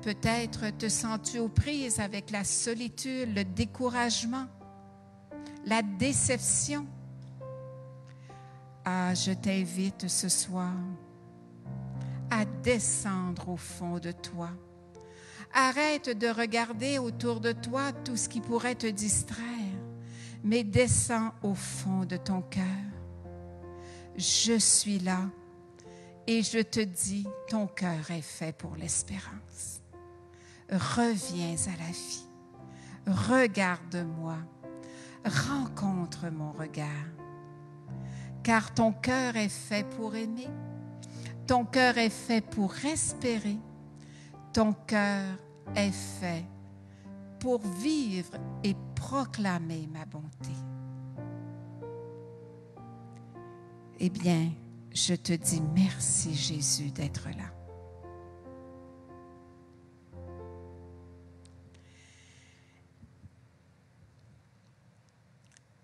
Peut-être te sens-tu aux prises avec la solitude, le découragement, la déception. Ah, je t'invite ce soir à descendre au fond de toi. Arrête de regarder autour de toi tout ce qui pourrait te distraire, mais descends au fond de ton cœur. Je suis là et je te dis, ton cœur est fait pour l'espérance. Reviens à la vie. Regarde-moi. Rencontre mon regard. Car ton cœur est fait pour aimer. Ton cœur est fait pour espérer. Ton cœur est fait pour vivre et proclamer ma bonté. Eh bien, je te dis merci Jésus d'être là.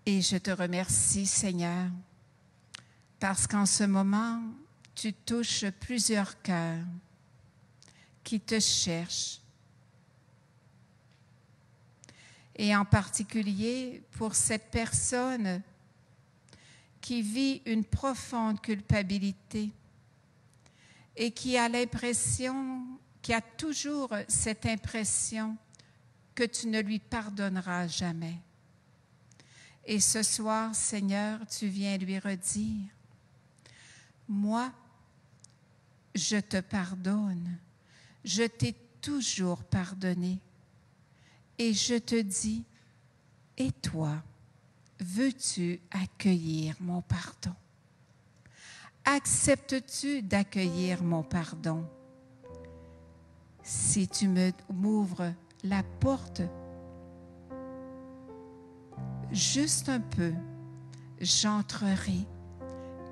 Et je te remercie, Seigneur, parce qu'en ce moment, tu touches plusieurs cœurs qui te cherchent. Et en particulier pour cette personne qui vit une profonde culpabilité et qui a l'impression, qui a toujours cette impression que tu ne lui pardonneras jamais. Et ce soir, Seigneur, tu viens lui redire, moi, je te pardonne, je t'ai toujours pardonné. Et je te dis, et toi, veux-tu accueillir mon pardon? Acceptes-tu d'accueillir mon pardon? Si tu m'ouvres la porte, juste un peu, j'entrerai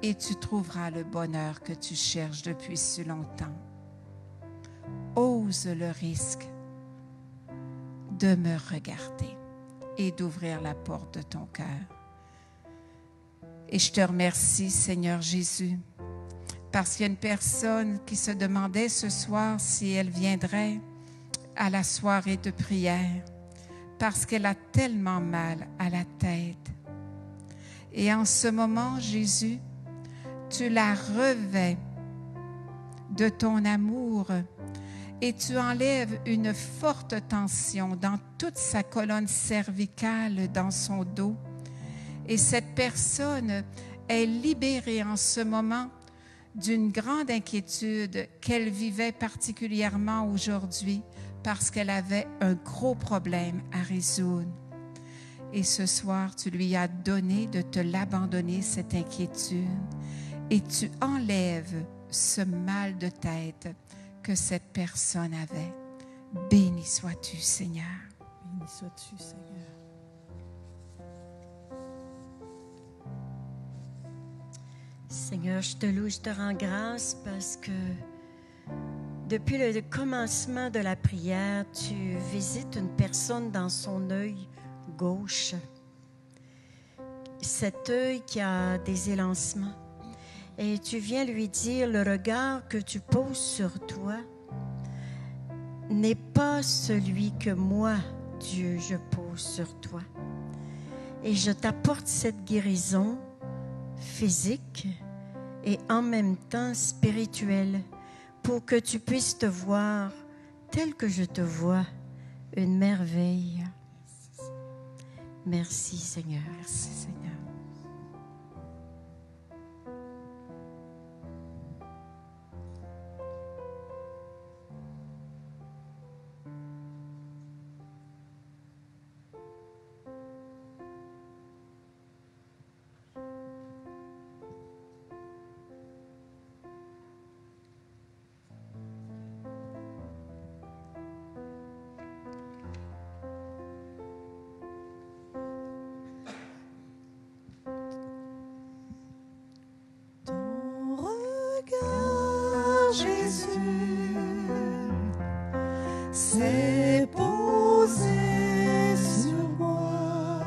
et tu trouveras le bonheur que tu cherches depuis si longtemps. Ose le risque de me regarder et d'ouvrir la porte de ton cœur. Et je te remercie, Seigneur Jésus, parce qu'il y a une personne qui se demandait ce soir si elle viendrait à la soirée de prière, parce qu'elle a tellement mal à la tête. Et en ce moment, Jésus, tu la revêts de ton amour et tu enlèves une forte tension dans toute sa colonne cervicale, dans son dos. Et cette personne est libérée en ce moment d'une grande inquiétude qu'elle vivait particulièrement aujourd'hui parce qu'elle avait un gros problème à résoudre. Et ce soir, tu lui as donné de te l'abandonner, cette inquiétude, et tu enlèves ce mal de tête que cette personne avait. Béni sois-tu, Seigneur. Béni sois-tu, Seigneur. Seigneur, je te loue, je te rends grâce parce que depuis le commencement de la prière, tu visites une personne dans son œil gauche. Cet œil qui a des élancements. Et tu viens lui dire, le regard que tu poses sur toi n'est pas celui que moi, Dieu, je pose sur toi. Et je t'apporte cette guérison physique et en même temps spirituelle pour que tu puisses te voir tel que je te vois, une merveille. Merci Seigneur. Merci, Seigneur. Ton regard, Jésus, s'est posé sur moi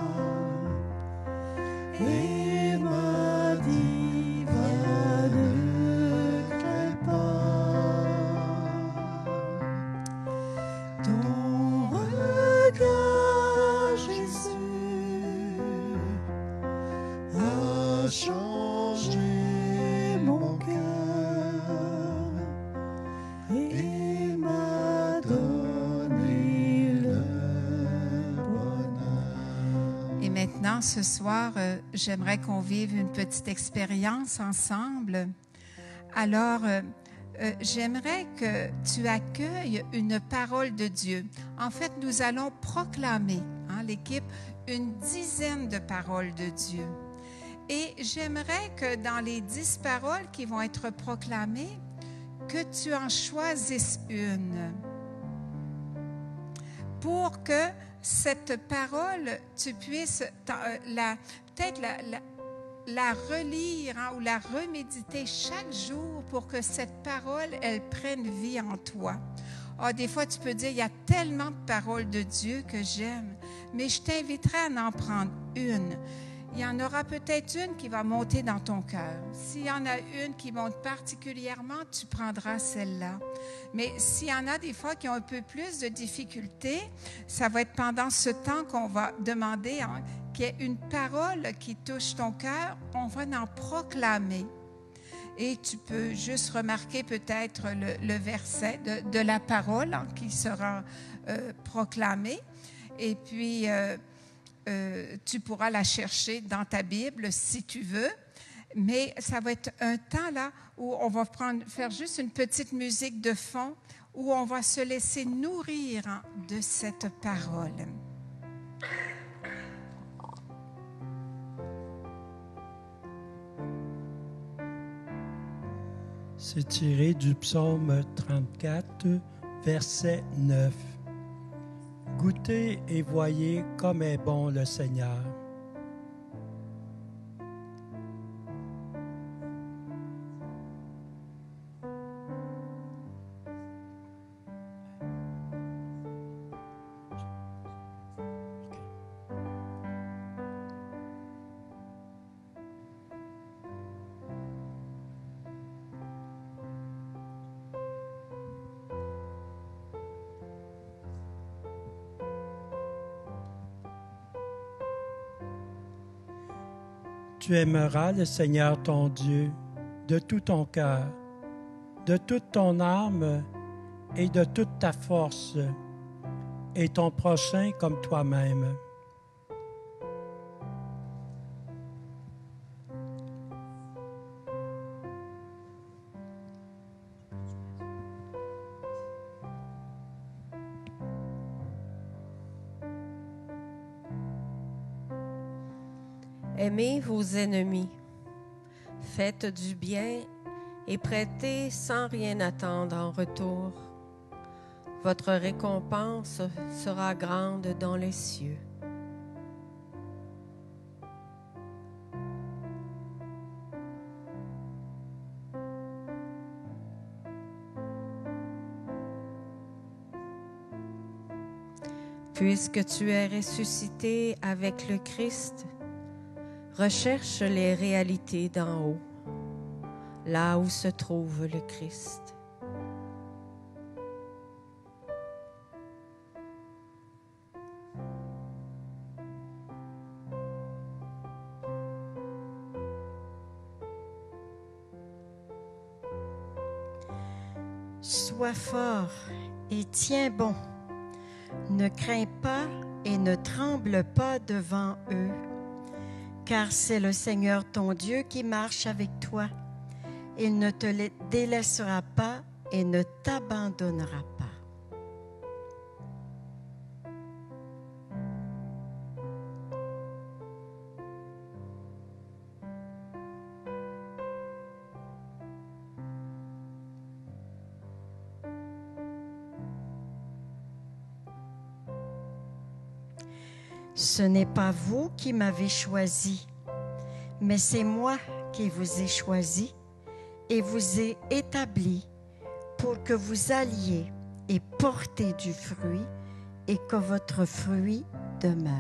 et m'a dit, va, ne crains pas. Ton regard, Jésus, a changé mon cœur et m'a donné le bonheur. Et maintenant, ce soir, j'aimerais qu'on vive une petite expérience ensemble. Alors, j'aimerais que tu accueilles une parole de Dieu. En fait, nous allons proclamer, l'équipe, une dizaine de paroles de Dieu. Et j'aimerais que dans les 10 paroles qui vont être proclamées, que tu en choisisses une pour que cette parole, tu puisses peut-être la relire ou la reméditer chaque jour pour que cette parole, elle prenne vie en toi. Des fois, tu peux dire, il y a tellement de paroles de Dieu que j'aime, mais je t'inviterai à en prendre une. Il y en aura peut-être une qui va monter dans ton cœur. S'il y en a une qui monte particulièrement, tu prendras celle-là. Mais s'il y en a des fois qui ont un peu plus de difficultés, ça va être pendant ce temps qu'on va demander qu'il y ait une parole qui touche ton cœur. On va en proclamer. Et tu peux juste remarquer peut-être le verset de la parole qui sera proclamé. Et puis, tu pourras la chercher dans ta Bible si tu veux. Mais ça va être un temps là où on va faire juste une petite musique de fond où on va se laisser nourrir de cette parole. C'est tiré du psaume 34, verset 9. Goûtez et voyez comme est bon le Seigneur. Tu aimeras le Seigneur ton Dieu de tout ton cœur, de toute ton âme et de toute ta force, et ton prochain comme toi-même. Aimez vos ennemis, faites du bien et prêtez sans rien attendre en retour. Votre récompense sera grande dans les cieux. Puisque tu es ressuscité avec le Christ, recherche les réalités d'en haut, là où se trouve le Christ. Sois fort et tiens bon. Ne crains pas et ne tremble pas devant eux, car c'est le Seigneur ton Dieu qui marche avec toi. Il ne te délaissera pas et ne t'abandonnera pas. Ce n'est pas vous qui m'avez choisi, mais c'est moi qui vous ai choisi et vous ai établi pour que vous alliez et portez du fruit et que votre fruit demeure.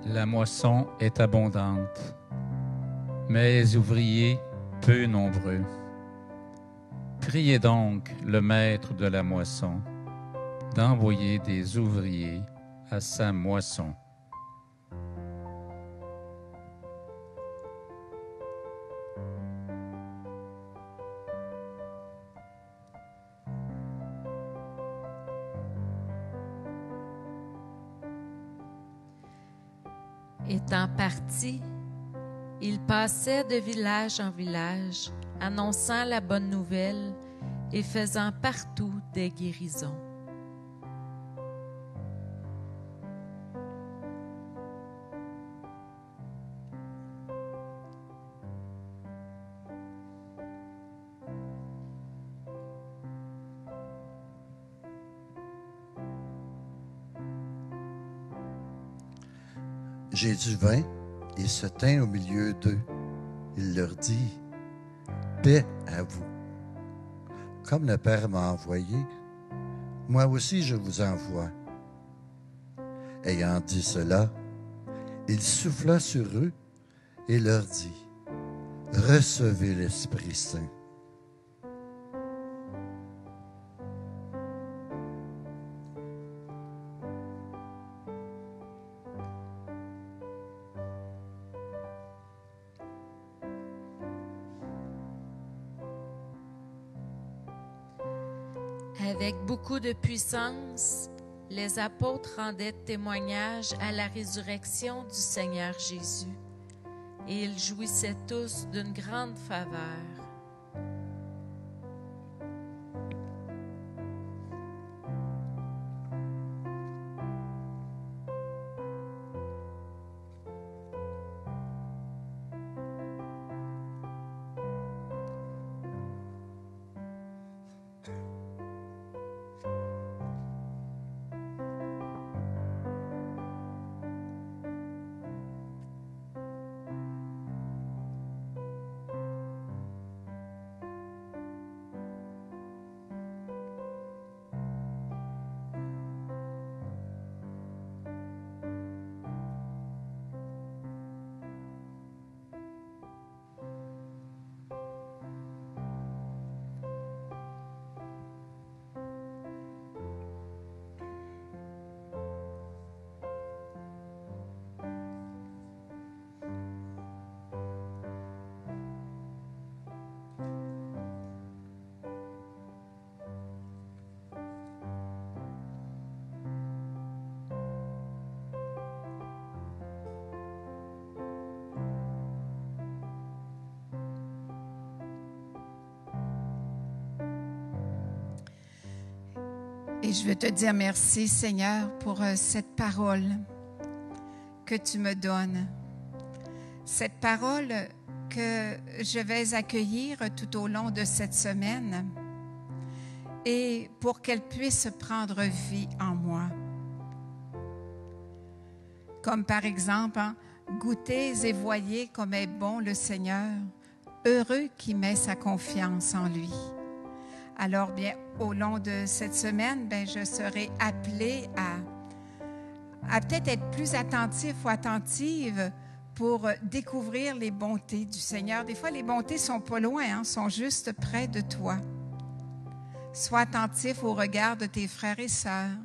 La moisson est abondante, mais les ouvriers peu nombreux. Priez donc le maître de la moisson d'envoyer des ouvriers à sa moisson. Étant parti, il passait de village en village, annonçant la bonne nouvelle et faisant partout des guérisons. Jésus vint et se tint au milieu d'eux. Il leur dit, « Paix à vous. Comme le Père m'a envoyé, moi aussi je vous envoie. » Ayant dit cela, il souffla sur eux et leur dit, « Recevez l'Esprit Saint. » Avec beaucoup de puissance, les apôtres rendaient témoignage à la résurrection du Seigneur Jésus, et ils jouissaient tous d'une grande faveur. Et je veux te dire merci, Seigneur, pour cette parole que tu me donnes. Cette parole que je vais accueillir tout au long de cette semaine et pour qu'elle puisse prendre vie en moi. Comme par exemple, goûtez et voyez comme est bon le Seigneur, heureux qui met sa confiance en lui. Alors bien, au long de cette semaine, je serai appelée à peut-être être plus attentif ou attentive pour découvrir les bontés du Seigneur. Des fois, les bontés sont pas loin, sont juste près de toi. Sois attentif au regard de tes frères et sœurs,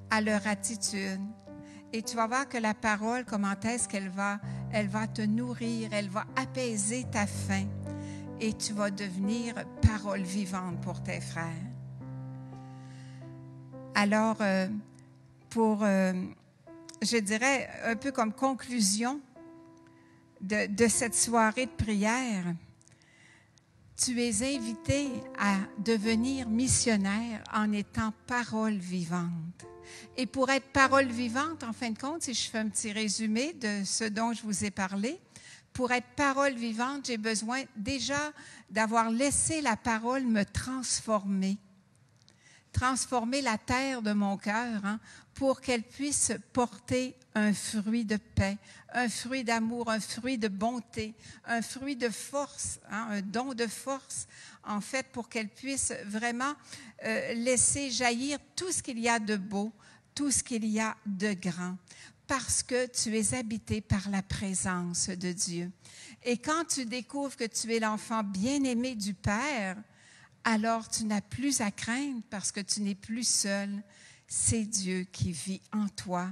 à leur attitude. Et tu vas voir que la parole, comment est-ce qu'elle va te nourrir, elle va apaiser ta faim. Et tu vas devenir parole vivante pour tes frères. Alors, je dirais, un peu comme conclusion de cette soirée de prière, tu es invité à devenir missionnaire en étant parole vivante. Et pour être parole vivante, en fin de compte, si je fais un petit résumé de ce dont je vous ai parlé, pour être parole vivante, j'ai besoin déjà d'avoir laissé la parole me transformer la terre de mon cœur, pour qu'elle puisse porter un fruit de paix, un fruit d'amour, un fruit de bonté, un fruit de force, un don de force, en fait, pour qu'elle puisse vraiment laisser jaillir tout ce qu'il y a de beau, tout ce qu'il y a de grand, parce que tu es habité par la présence de Dieu. Et quand tu découvres que tu es l'enfant bien-aimé du Père, alors tu n'as plus à craindre parce que tu n'es plus seul. C'est Dieu qui vit en toi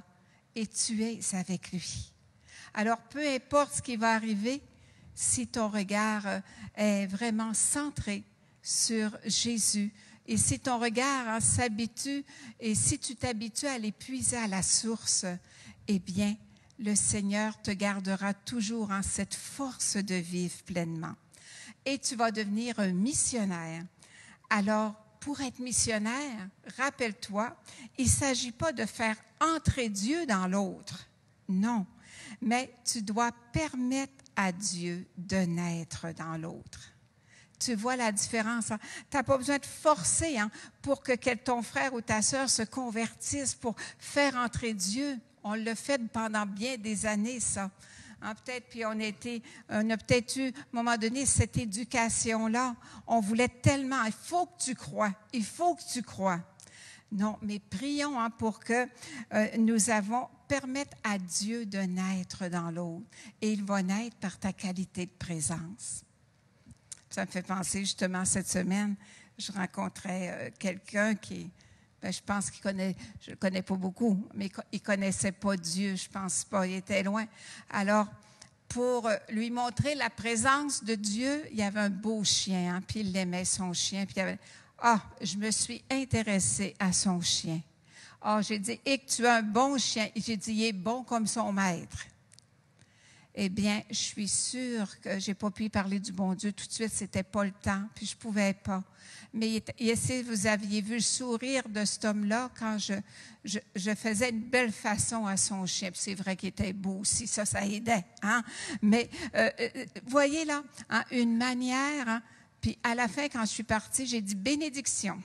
et tu es avec lui. Alors, peu importe ce qui va arriver, si ton regard est vraiment centré sur Jésus et si ton regard s'habitue et si tu t'habitues à aller puiser à la source, eh bien, le Seigneur te gardera toujours en cette force de vivre pleinement. Et tu vas devenir un missionnaire. Alors, pour être missionnaire, rappelle-toi, il ne s'agit pas de faire entrer Dieu dans l'autre. Non, mais tu dois permettre à Dieu de naître dans l'autre. Tu vois la différence. Tu n'as pas besoin de forcer pour que ton frère ou ta sœur se convertisse pour faire entrer Dieu. On l'a fait pendant bien des années, ça. Peut-être, puis on a peut-être eu, à un moment donné, cette éducation-là. On voulait tellement, il faut que tu crois. Non, mais prions pour que permettre à Dieu de naître dans l'autre. Et il va naître par ta qualité de présence. Ça me fait penser, justement, cette semaine, je rencontrais quelqu'un qui... je pense je ne le connais pas beaucoup, mais il ne connaissait pas Dieu, je pense pas, il était loin. Alors, pour lui montrer la présence de Dieu, il y avait un beau chien, puis il aimait son chien, puis je me suis intéressée à son chien. J'ai dit, et que tu as un bon chien. J'ai dit, il est bon comme son maître. Eh bien, je suis sûre que j'ai pas pu y parler du bon Dieu tout de suite, c'était pas le temps, puis je pouvais pas. Mais si vous aviez vu le sourire de cet homme-là quand je faisais une belle façon à son chien, puis c'est vrai qu'il était beau aussi, ça aidait. Mais voyez là, une manière, puis à la fin, quand je suis partie, j'ai dit bénédiction.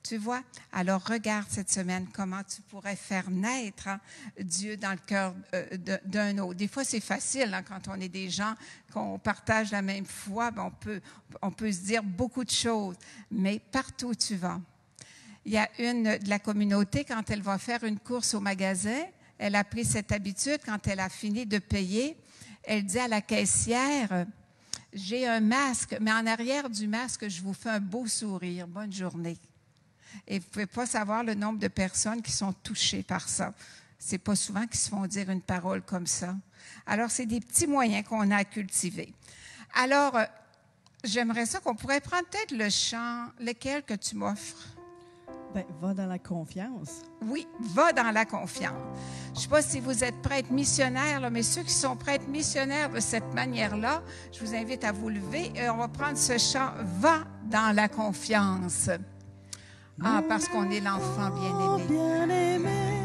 Tu vois? Alors, regarde cette semaine comment tu pourrais faire naître Dieu dans le cœur d'un autre. Des fois, c'est facile quand on est des gens, qu'on partage la même foi, on peut se dire beaucoup de choses. Mais partout où tu vas, il y a une de la communauté, quand elle va faire une course au magasin, elle a pris cette habitude, quand elle a fini de payer, elle dit à la caissière, « J'ai un masque, mais en arrière du masque, je vous fais un beau sourire. Bonne journée. » Et vous ne pouvez pas savoir le nombre de personnes qui sont touchées par ça. Ce n'est pas souvent qu'ils se font dire une parole comme ça. Alors, c'est des petits moyens qu'on a à cultiver. Alors, j'aimerais ça qu'on pourrait prendre peut-être le chant, lequel que tu m'offres. Va dans la confiance. Oui, va dans la confiance. Je ne sais pas si vous êtes prêts à être missionnaires, là, mais ceux qui sont prêts à être missionnaires de cette manière-là, je vous invite à vous lever et on va prendre ce chant « Va dans la confiance ». Ah, parce qu'on est l'enfant bien-aimé. Bien-aimé,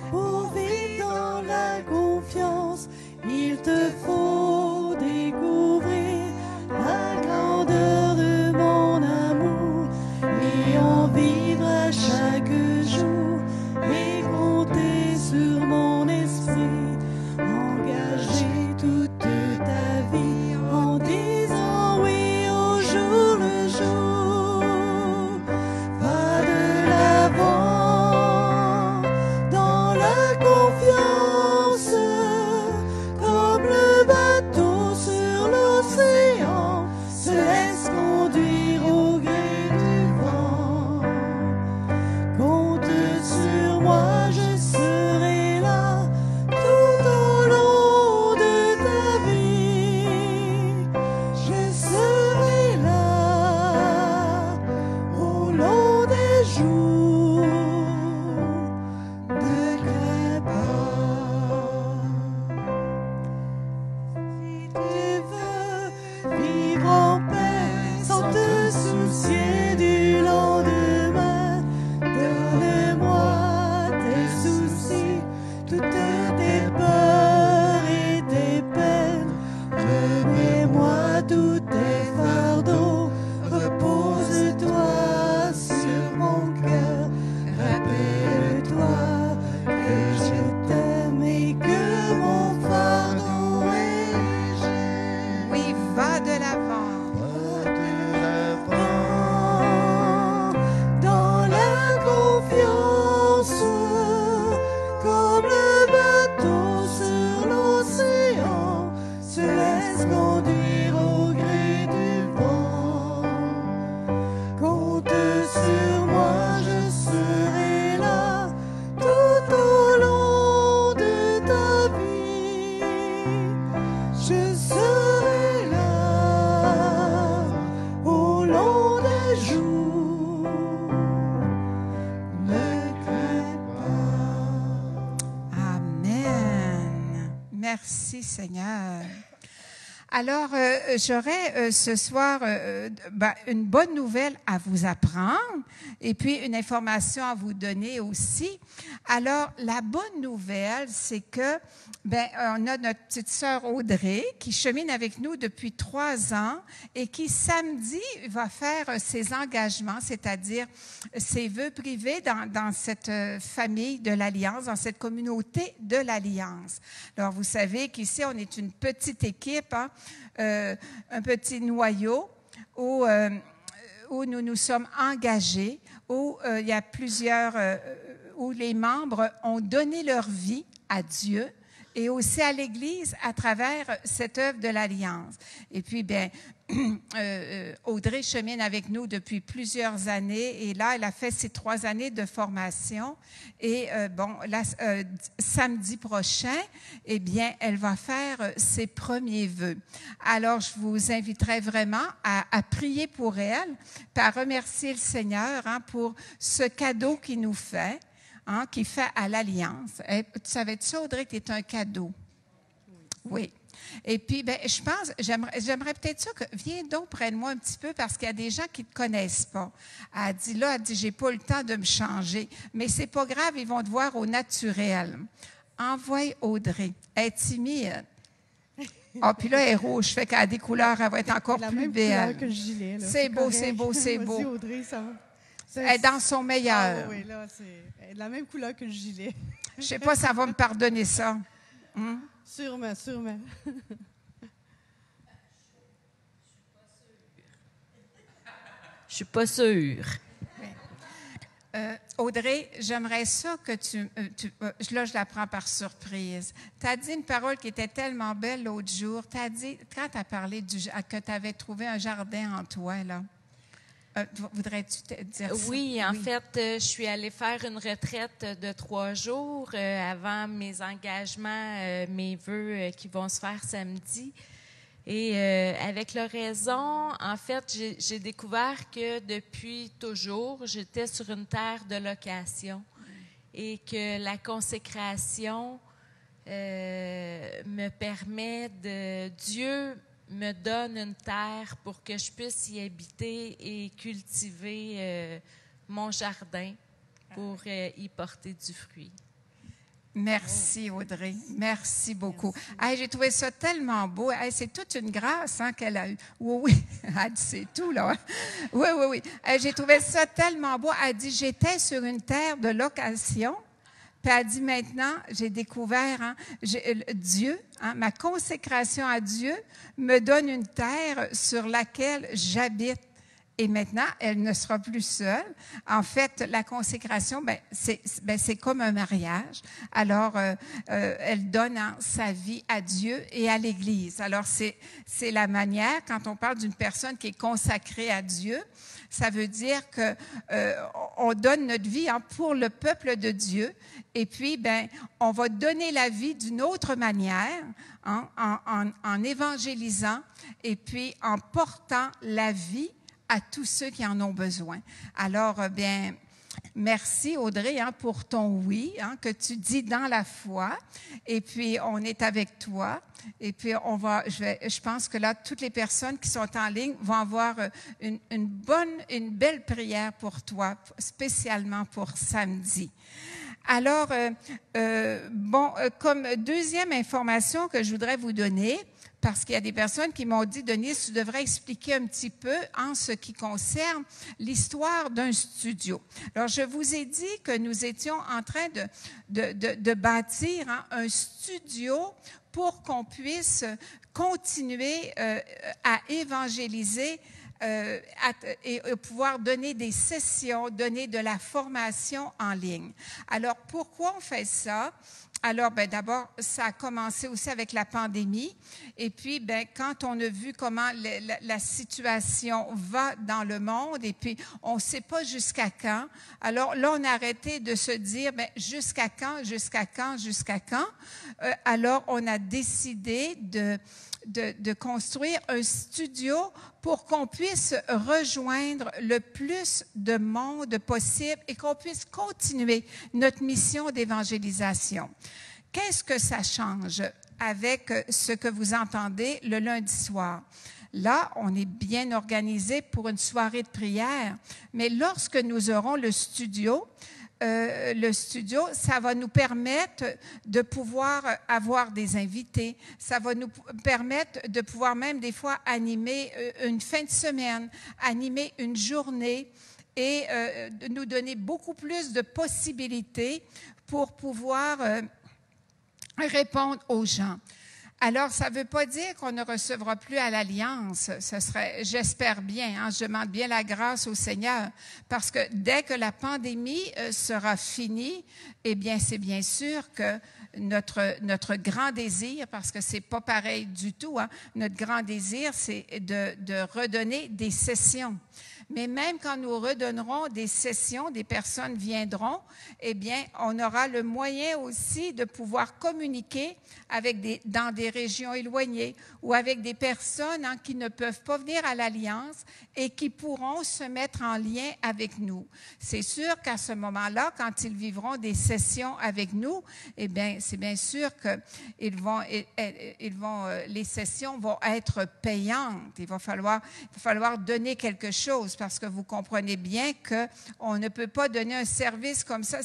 pour vivre dans la confiance, il te faut découvrir la grandeur de mon amour et en vivre à chaque jour et compter sur mon esprit, engager toute ta vie en disant oui au jour le jour. Va de l'avant dans la confiance, comme le bateau sur l'océan se laisse conduire au gré du vent. Compte sur moi, je serai là tout au long de ta vie. Je serai là au long des jours. Ne crains pas. Si tu veux vivre en paix sans te soucier du lendemain, donne-moi tes soucis, toutes tes peurs et tes peines. Remets-moi tous tes fardeaux, repose-toi sur mon cœur. Rappelle-toi que je t'aime et que mon fardeau est léger. Oui, va de l'avant. Dans la confiance, comme le bateau sur l'océan se laisse conduire au gré du vent. Compte sur moi, je serai là tout au long de ta vie. Je serai là au long des jours. Ne crains pas. Amen. Merci, Seigneur. Alors, j'aurais ce soir une bonne nouvelle à vous apprendre et puis une information à vous donner aussi. Alors, la bonne nouvelle, c'est que on a notre petite sœur Audrey qui chemine avec nous depuis 3 ans et qui samedi va faire ses engagements, c'est-à-dire ses vœux privés dans cette famille de l'Alliance, dans cette communauté de l'Alliance. Alors, vous savez qu'ici, on est une petite équipe, hein, un petit noyau où nous nous sommes engagés, où il y a où les membres ont donné leur vie à Dieu et aussi à l'Église à travers cette œuvre de l'Alliance. Et puis, Audrey chemine avec nous depuis plusieurs années et là, elle a fait ses 3 années de formation et samedi prochain, eh bien, elle va faire ses premiers vœux. Alors, je vous inviterai vraiment à prier pour elle, puis à remercier le Seigneur pour ce cadeau qu'il nous fait. Qui fait à l'Alliance. Tu savais-tu ça, Audrey, que tu es un cadeau? Oui. Et puis, je pense, j'aimerais peut-être ça que, viens donc près de moi un petit peu parce qu'il y a des gens qui ne te connaissent pas. Elle dit, j'ai pas le temps de me changer. Mais c'est pas grave, ils vont te voir au naturel. Envoie Audrey. Elle est timide. Ah, puis là, elle est rouge. Fait qu'elle a des couleurs, elle va être encore plus belle. La même couleur que le gilet. Là. C'est beau, c'est beau, c'est beau. Vas-y, Audrey, ça va. Elle est dans son meilleur. Ah, oui, là, elle est de la même couleur que le gilet. Je ne sais pas si ça va me pardonner ça. Sûrement, sûrement. Je suis pas sûre. Audrey, j'aimerais ça que là, je la prends par surprise. Tu as dit une parole qui était tellement belle l'autre jour. Tu as dit, quand tu as parlé que tu avais trouvé un jardin en toi, là. Voudrais-tu dire ça? Oui, en fait, je suis allée faire une retraite de 3 jours avant mes engagements, mes vœux qui vont se faire samedi. Et avec l'oraison, en fait, j'ai découvert que depuis toujours, j'étais sur une terre de location et que la consécration me permet Dieu me donne une terre pour que je puisse y habiter et cultiver mon jardin pour y porter du fruit. Merci, Audrey. Merci beaucoup. Hey, j'ai trouvé ça tellement beau. Hey, c'est toute une grâce qu'elle a eue. Oui, oui. Elle dit, c'est tout, là. Oui, oui, oui. Hey, j'ai trouvé ça tellement beau. Elle dit, j'étais sur une terre de location. Puis elle dit, maintenant, j'ai découvert Dieu, ma consécration à Dieu me donne une terre sur laquelle j'habite. Et maintenant, elle ne sera plus seule. En fait, la consécration, c'est comme un mariage. Alors, elle donne sa vie à Dieu et à l'Église. Alors, c'est la manière, quand on parle d'une personne qui est consacrée à Dieu, ça veut dire que on donne notre vie pour le peuple de Dieu. Et puis, on va donner la vie d'une autre manière, en évangélisant et puis en portant la vie à tous ceux qui en ont besoin. Alors, merci Audrey pour ton oui, que tu dis dans la foi. Et puis, on est avec toi. Et puis, je pense que là, toutes les personnes qui sont en ligne vont avoir une belle prière pour toi, spécialement pour samedi. Alors, comme deuxième information que je voudrais vous donner, parce qu'il y a des personnes qui m'ont dit, Denise, tu devrais expliquer un petit peu en ce qui concerne l'histoire d'un studio. Alors, je vous ai dit que nous étions en train de bâtir un studio pour qu'on puisse continuer à évangéliser et pouvoir donner des sessions, donner de la formation en ligne. Alors, pourquoi on fait ça? Alors, d'abord, ça a commencé aussi avec la pandémie. Et puis, quand on a vu comment la situation va dans le monde, et puis on ne sait pas jusqu'à quand. Alors là, on a arrêté de se dire, jusqu'à quand, jusqu'à quand, jusqu'à quand. Alors, on a décidé de construire un studio pour qu'on puisse rejoindre le plus de monde possible et qu'on puisse continuer notre mission d'évangélisation. Qu'est-ce que ça change avec ce que vous entendez le lundi soir? Là, on est bien organisé pour une soirée de prière, mais lorsque nous aurons le studio, ça va nous permettre de pouvoir avoir des invités. Ça va nous permettre de pouvoir même des fois animer une fin de semaine, animer une journée et nous donner beaucoup plus de possibilités pour pouvoir répondre aux gens. Alors, ça ne veut pas dire qu'on ne recevra plus à l'Alliance. Ce serait, j'espère bien, je demande bien la grâce au Seigneur, parce que dès que la pandémie sera finie, eh bien, c'est bien sûr que notre grand désir, parce que c'est pas pareil du tout, notre grand désir, c'est de redonner des sessions. Mais même quand nous redonnerons des sessions, des personnes viendront, eh bien, on aura le moyen aussi de pouvoir communiquer dans des régions éloignées ou avec des personnes qui ne peuvent pas venir à l'Alliance et qui pourront se mettre en lien avec nous. C'est sûr qu'à ce moment-là, quand ils vivront des sessions avec nous, eh bien, c'est bien sûr que les sessions vont être payantes. Il va falloir donner quelque chose, parce que vous comprenez bien qu'on ne peut pas donner un service comme ça.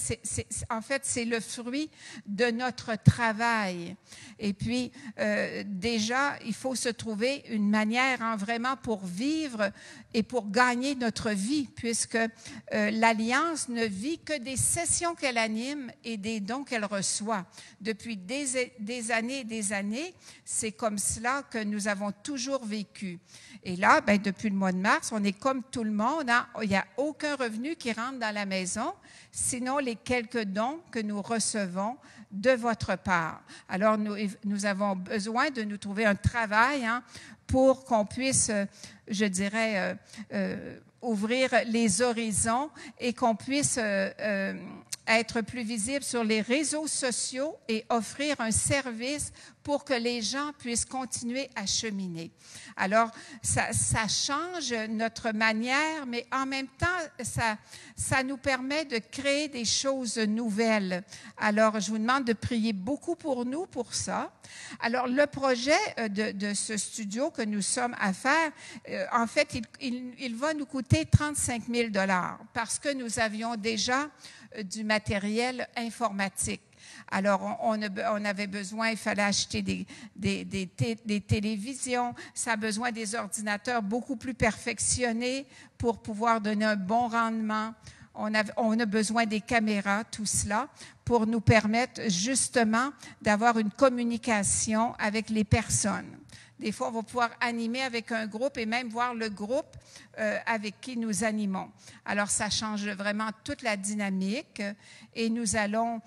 En fait, c'est le fruit de notre travail. Et puis, déjà, il faut se trouver une manière vraiment pour vivre et pour gagner notre vie, puisque l'Alliance ne vit que des sessions qu'elle anime et des dons qu'elle reçoit. Depuis des années et des années, c'est comme cela que nous avons toujours vécu. Et là, depuis le mois de mars, on est comme tout le monde. Il n'y a aucun revenu qui rentre dans la maison, sinon les quelques dons que nous recevons de votre part. Alors, nous avons besoin de nous trouver un travail pour qu'on puisse, je dirais, ouvrir les horizons et qu'on puisse être plus visible sur les réseaux sociaux et offrir un service pour que les gens puissent continuer à cheminer. Alors, ça change notre manière, mais en même temps, ça nous permet de créer des choses nouvelles. Alors, je vous demande de prier beaucoup pour nous pour ça. Alors, le projet de ce studio que nous sommes à faire, en fait, il va nous coûter 35 000 $ parce que nous avions déjà du matériel informatique. Alors, on avait besoin, il fallait acheter des télévisions, ça a besoin des ordinateurs beaucoup plus perfectionnés pour pouvoir donner un bon rendement. On a besoin des caméras, tout cela, pour nous permettre justement d'avoir une communication avec les personnes. Des fois, on va pouvoir animer avec un groupe et même voir le groupe avec qui nous animons. Alors, ça change vraiment toute la dynamique et nous allons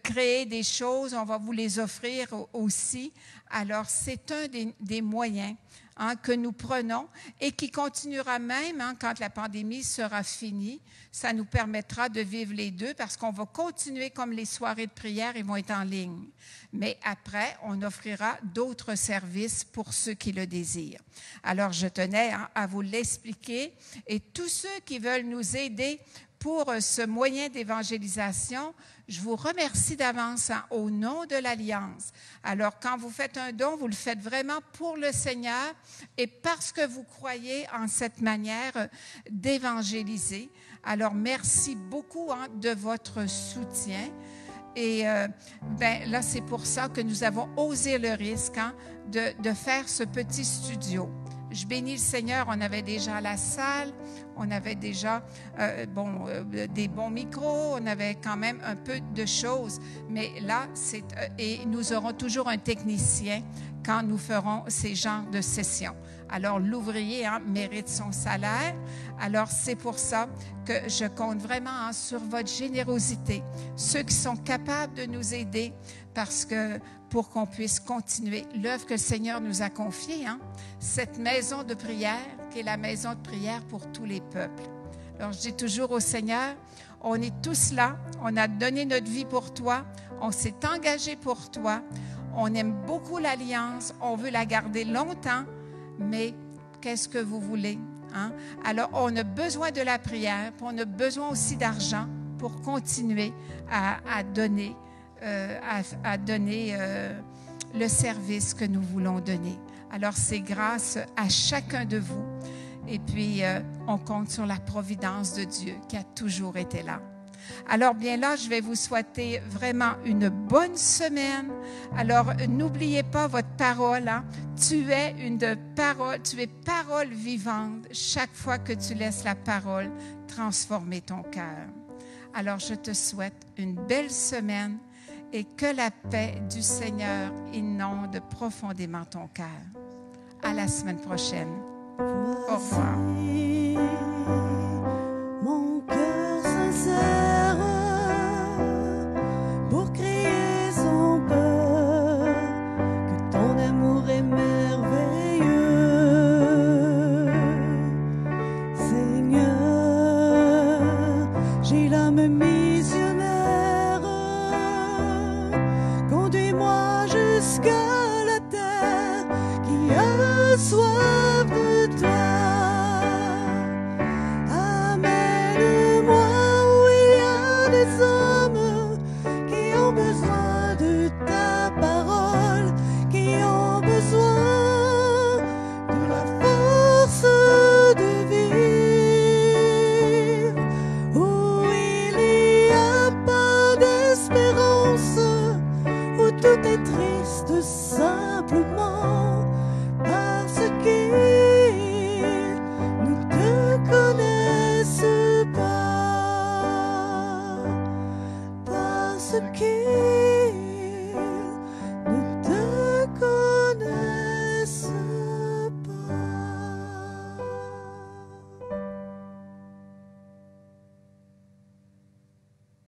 créer des choses, on va vous les offrir aussi. Alors, c'est un des moyens que nous prenons et qui continuera même quand la pandémie sera finie. Ça nous permettra de vivre les deux parce qu'on va continuer comme les soirées de prière, ils vont être en ligne. Mais après, on offrira d'autres services pour ceux qui le désirent. Alors, je tenais à vous l'expliquer et tous ceux qui veulent nous aider pour ce moyen d'évangélisation, je vous remercie d'avance au nom de l'Alliance. Alors, quand vous faites un don, vous le faites vraiment pour le Seigneur et parce que vous croyez en cette manière d'évangéliser. Alors, merci beaucoup de votre soutien. Et là, c'est pour ça que nous avons osé le risque de faire ce petit studio. Je bénis le Seigneur, on avait déjà la salle, on avait déjà des bons micros, on avait quand même un peu de choses. Mais là, et nous aurons toujours un technicien quand nous ferons ces genres de sessions. Alors, l'ouvrier mérite son salaire. Alors, c'est pour ça que je compte vraiment sur votre générosité. Ceux qui sont capables de nous aider, parce que pour qu'on puisse continuer l'œuvre que le Seigneur nous a confiée, cette maison de prière, qui est la maison de prière pour tous les peuples. Alors, je dis toujours au Seigneur, on est tous là, on a donné notre vie pour toi, on s'est engagé pour toi, on aime beaucoup l'Alliance, on veut la garder longtemps, mais qu'est-ce que vous voulez? Alors, on a besoin de la prière, puis on a besoin aussi d'argent pour continuer à donner le service que nous voulons donner. Alors, c'est grâce à chacun de vous. Et puis, on compte sur la providence de Dieu qui a toujours été là. Alors, bien là, je vais vous souhaiter vraiment une bonne semaine. Alors, n'oubliez pas votre parole. Tu es parole vivante chaque fois que tu laisses la parole transformer ton cœur. Alors, je te souhaite une belle semaine et que la paix du Seigneur inonde profondément ton cœur. À la semaine prochaine. Au revoir. Mon cœur sincère pour crier son peur, que ton amour est merveilleux. Seigneur, j'ai l'âme missionnaire, conduis-moi jusqu'à la terre qui a soif de toi. Amène-moi où il y a des hommes qui ont besoin de ta parole, qui ont besoin de la force de vivre, où il n'y a pas d'espérance, où tout est triste simplement.